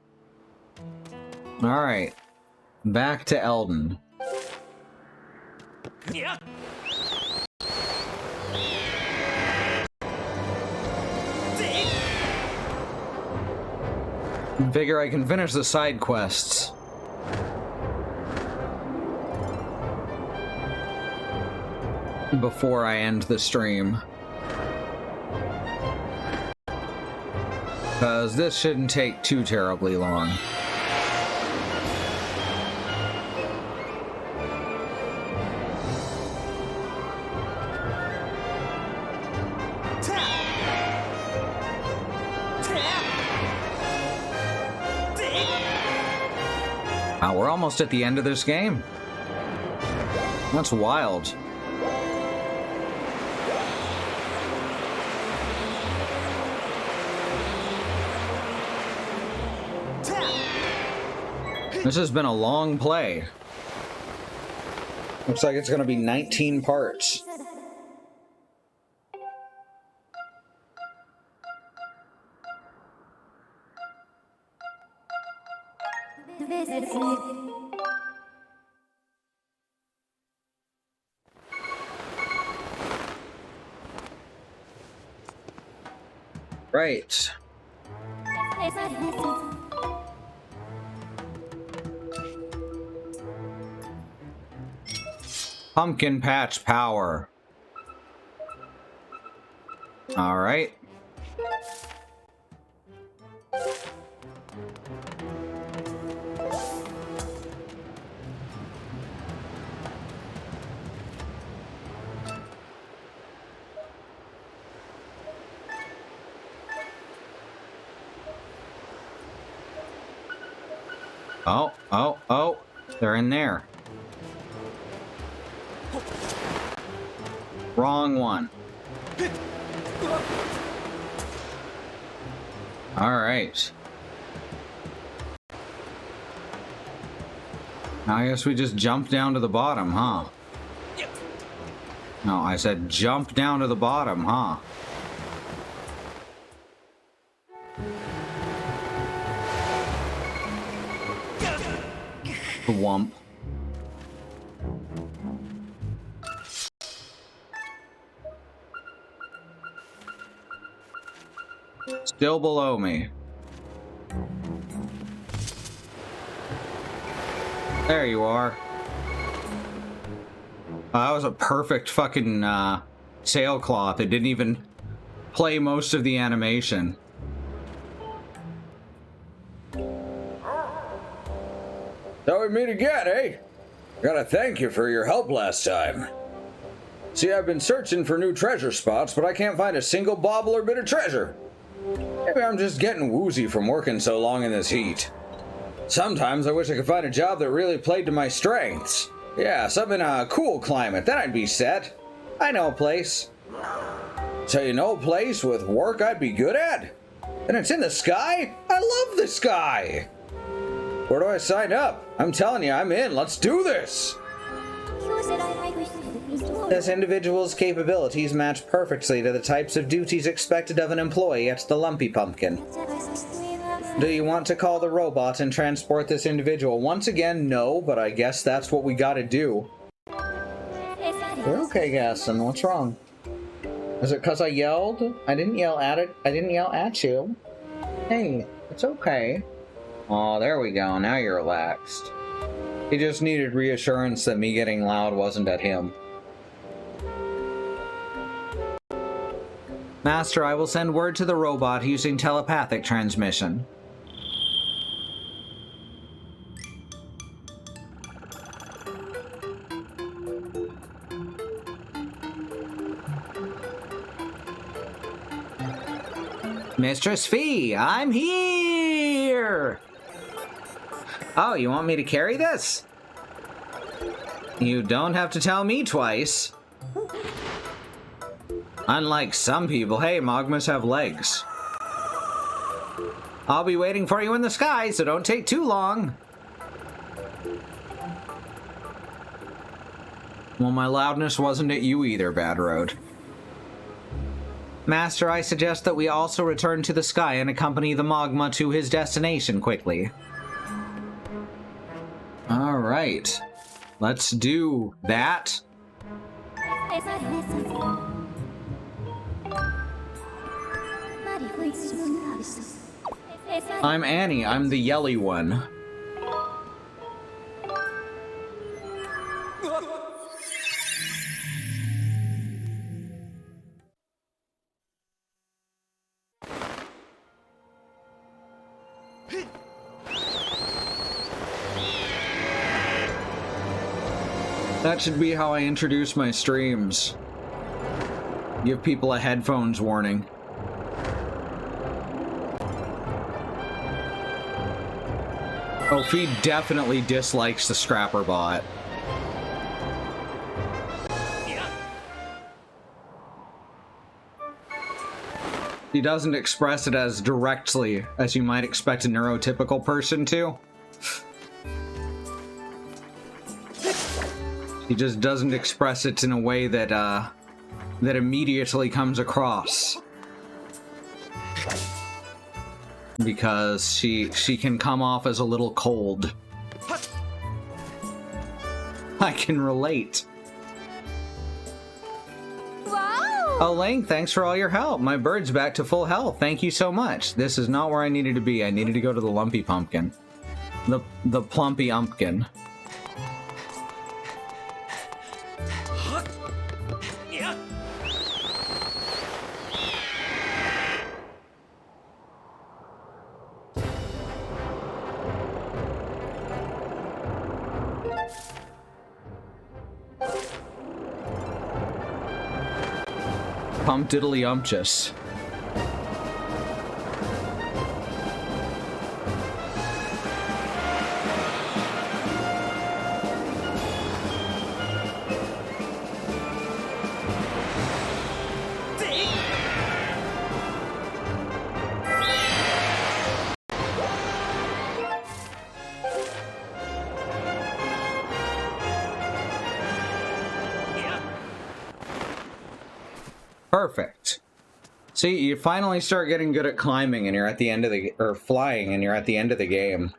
Alright. Back to Eldon. Yeah. Figure I can finish the side quests. Before I end the stream. Because this shouldn't take too terribly long. Wow, we're almost at the end of this game. That's wild. This has been a long play. Looks like it's going to be 19 parts. Right. Pumpkin patch power. All right. Oh, they're in there. Wrong one. All right. I guess we just jump down to the bottom, huh? No, I said jump down to the bottom, huh? Wump. Still below me. There you are. That was a perfect fucking sailcloth. It didn't even play most of the animation. So we meet again, eh? Gotta thank you for your help last time. See, I've been searching for new treasure spots, but I can't find a single bauble or bit of treasure. Maybe I'm just getting woozy from working so long in this heat. Sometimes I wish I could find a job that really played to my strengths. Yeah, something in a cool climate, then I'd be set. I know a place. So you know a place with work I'd be good at? And it's in the sky? I love the sky! Where do I sign up? I'm telling you, I'm in. Let's do this! This individual's capabilities match perfectly to the types of duties expected of an employee at the Lumpy Pumpkin. Do you want to call the robot and transport this individual? Once again, no, but I guess that's what we gotta do. You're okay, Gaston. What's wrong? Is it because I yelled? I didn't yell at it. I didn't yell at you. Hey, it's okay. Oh, there we go. Now you're relaxed. He just needed reassurance that me getting loud wasn't at him. Master, I will send word to the robot using telepathic transmission. Mistress Fee, I'm here! Oh, you want me to carry this? You don't have to tell me twice. Unlike some people, hey, Mogmas have legs. I'll be waiting for you in the sky, so don't take too long. Well, my loudness wasn't at you either, Bad Road. Master, I suggest that we also return to the sky and accompany the Mogma to his destination quickly. Alright. Let's do that. I'm Annie. I'm the yelly one. That should be how I introduce my streams. Give people a headphones warning. Oh, Fee definitely dislikes the Scrapper bot. He doesn't express it as directly as you might expect a neurotypical person to. He just doesn't express it in a way that that immediately comes across. Because she can come off as a little cold. I can relate. Wow! Oh, Link, thanks for all your help. My bird's back to full health. Thank you so much. This is not where I needed to be. I needed to go to the Lumpy Pumpkin. The Plumpy Umpkin. Pump diddly umptious. Perfect. See, you finally start getting good at climbing and you're at the end of the, or flying and you're at the end of the game.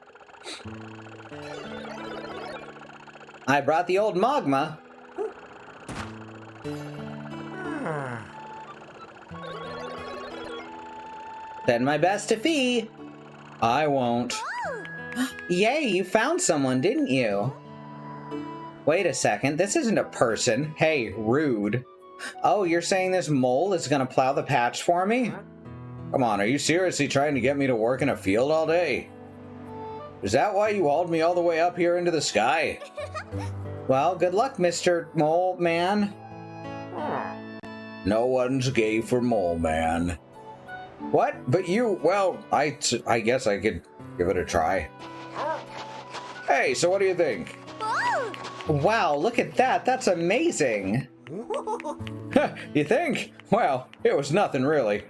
I brought the old Mogma. Send my best to Fee. I won't. Yay, you found someone, didn't you? Wait a second, this isn't a person. Hey, rude. Oh, you're saying this mole is gonna plow the patch for me? Come on, are you seriously trying to get me to work in a field all day? Is that why you hauled me all the way up here into the sky? Well, good luck, Mr. Mole Man. No one's gay for Mole Man. What? But you, well, I guess I could give it a try. Hey, so what do you think? Whoa! Wow, look at that. That's amazing. You think? Well, it was nothing really.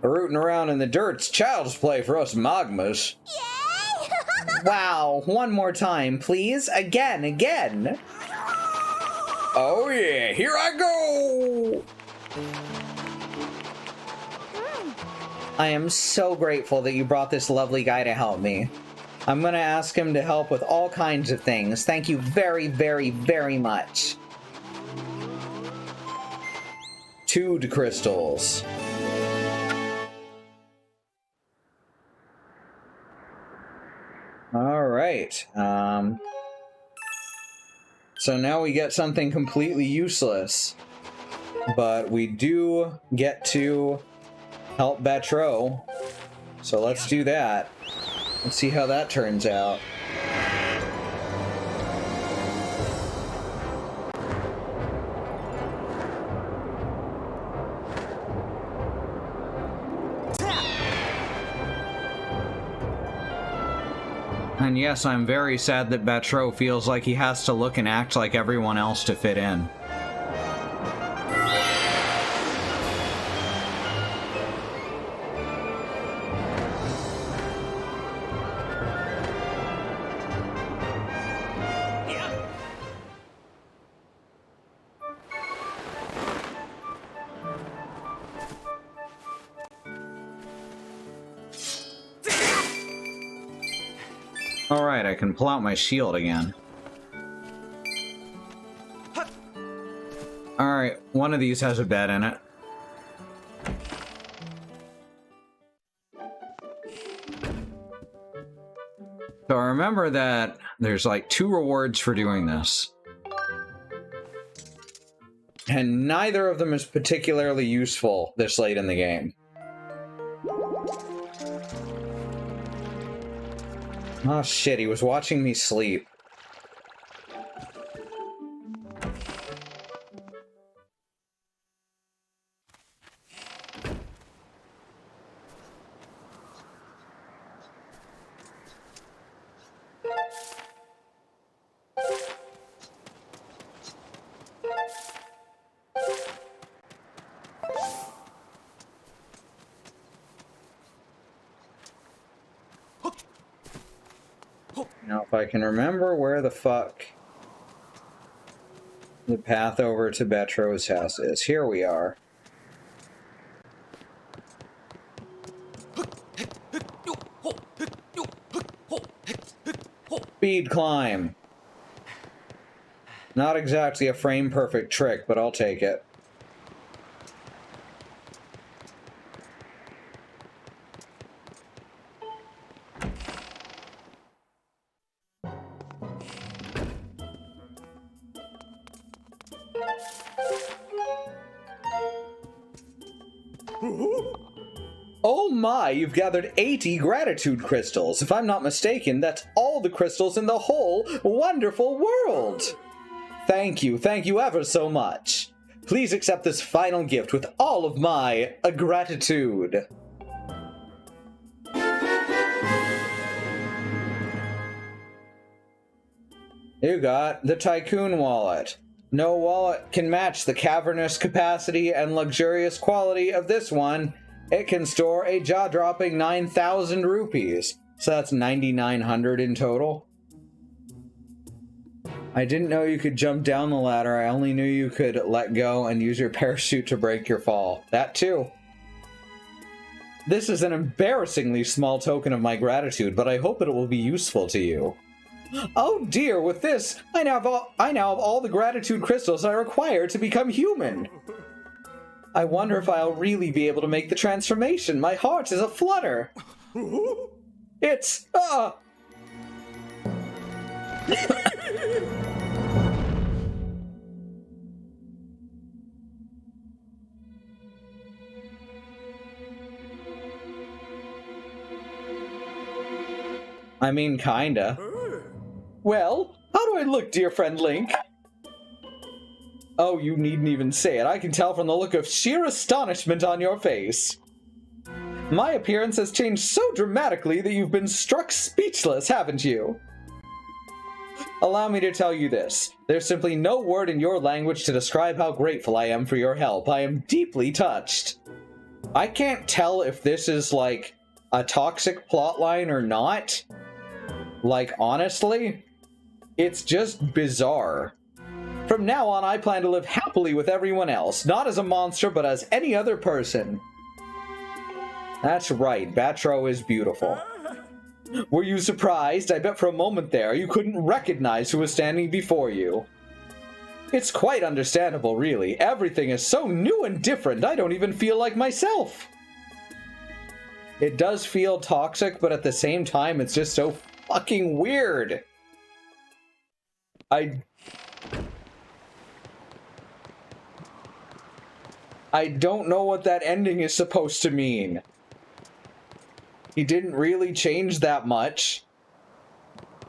Rooting around in the dirt's child's play for us magmas. Yay! Wow, one more time, please. Again. Oh yeah, here I go! I am so grateful that you brought this lovely guy to help me. I'm gonna ask him to help with all kinds of things. Thank you very, very, very much. 2 crystals. All right. So now we get something completely useless, but we do get to help Betro. So let's do that. Let's see how that turns out. And yes, I'm very sad that Betro feels like he has to look and act like everyone else to fit in. Alright, I can pull out my shield again. Alright, one of these has a bed in it. So I remember that there's like 2 rewards for doing this. And neither of them is particularly useful this late in the game. Oh shit, he was watching me sleep. Now, if I can remember where the fuck the path over to Betro's house is. Here we are. Speed climb. Not exactly a frame-perfect trick, but I'll take it. Oh my, you've gathered 80 gratitude crystals. If I'm not mistaken, that's all the crystals in the whole wonderful world. Thank you ever so much. Please accept this final gift with all of my gratitude. You got the Tycoon wallet. No wallet can match the cavernous capacity and luxurious quality of this one. It can store a jaw-dropping 9,000 rupees. So that's 9,900 in total. I didn't know you could jump down the ladder. I only knew you could let go and use your parachute to break your fall. That too. This is an embarrassingly small token of my gratitude, but I hope it will be useful to you. Oh dear, with this, I now have all the gratitude crystals I require to become human. I wonder if I'll really be able to make the transformation. My heart is aflutter. It's, I mean, kinda. Well, how do I look, dear friend Link? Oh, you needn't even say it. I can tell from the look of sheer astonishment on your face. My appearance has changed so dramatically that you've been struck speechless, haven't you? Allow me to tell you this. There's simply no word in your language to describe how grateful I am for your help. I am deeply touched. I can't tell if this is, like, a toxic plotline or not. Like, honestly, it's just bizarre. From now on, I plan to live happily with everyone else, not as a monster, but as any other person. That's right, Batro is beautiful. Were you surprised? I bet for a moment there you couldn't recognize who was standing before you. It's quite understandable, really. Everything is so new and different, I don't even feel like myself. It does feel toxic, but at the same time, it's just so fucking weird. I don't know what that ending is supposed to mean. He didn't really change that much.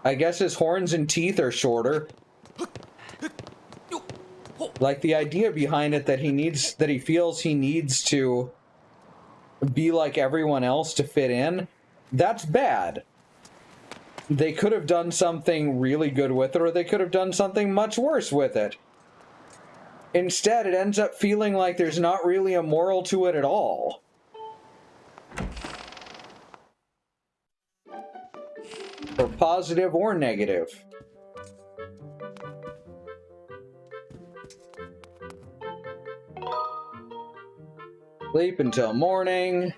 I guess his horns and teeth are shorter. Like, the idea behind it that he feels he needs to be like everyone else to fit in, that's bad. They could have done something really good with it, or they could have done something much worse with it. Instead, it ends up feeling like there's not really a moral to it at all. Or positive or negative. Sleep until morning.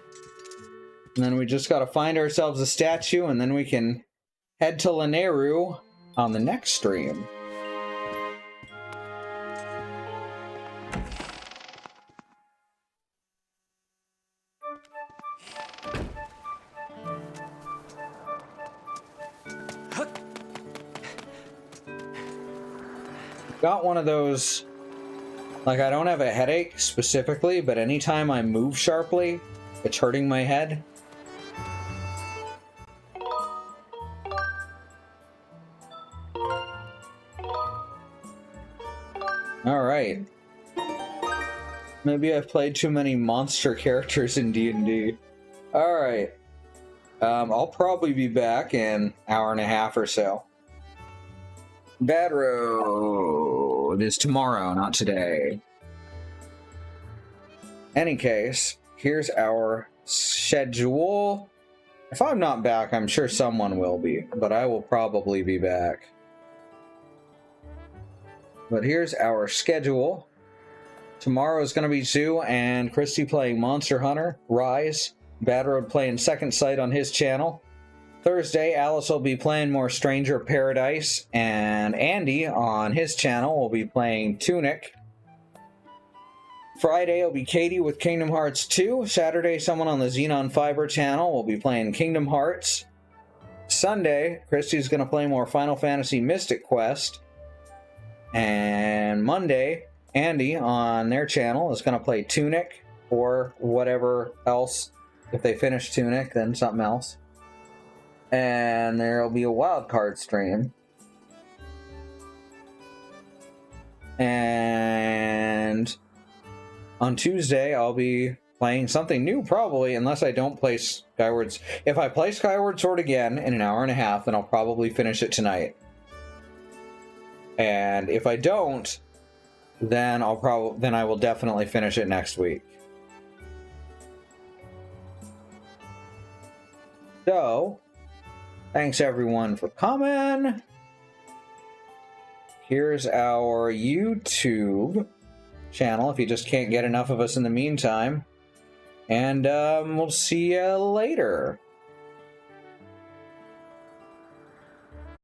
And then we just gotta find ourselves a statue, and then we can head to Lanayru on the next stream. Got one of those, like, I don't have a headache specifically, but anytime I move sharply, it's hurting my head. Alright. Maybe I've played too many monster characters in D&D. Alright. I'll probably be back in an hour and a half or so. Bad Road is tomorrow, not today. Any case, here's our schedule. If I'm not back, I'm sure someone will be, but I will probably be back. But here's our schedule. Tomorrow is going to be Zoo and Christy playing Monster Hunter Rise. Bad Road playing Second Sight on his channel. Thursday, Alice will be playing more Stranger Paradise, and Andy on his channel will be playing Tunic. Friday will be Katie with Kingdom Hearts 2. Saturday, someone on the Xenon Fiber channel will be playing Kingdom Hearts. Sunday, Christy's going to play more Final Fantasy Mystic Quest. And Monday, Andy on their channel is going to play Tunic, or whatever else. If they finish Tunic, then something else. And there'll be a wildcard stream. And on Tuesday, I'll be playing something new, probably, unless I don't play Skyward. If I play Skyward Sword again in an hour and a half, then I'll probably finish it tonight. And if I don't, then I will definitely finish it next week. So, thanks everyone for coming. Here's our YouTube channel if you just can't get enough of us in the meantime. And we'll see you later.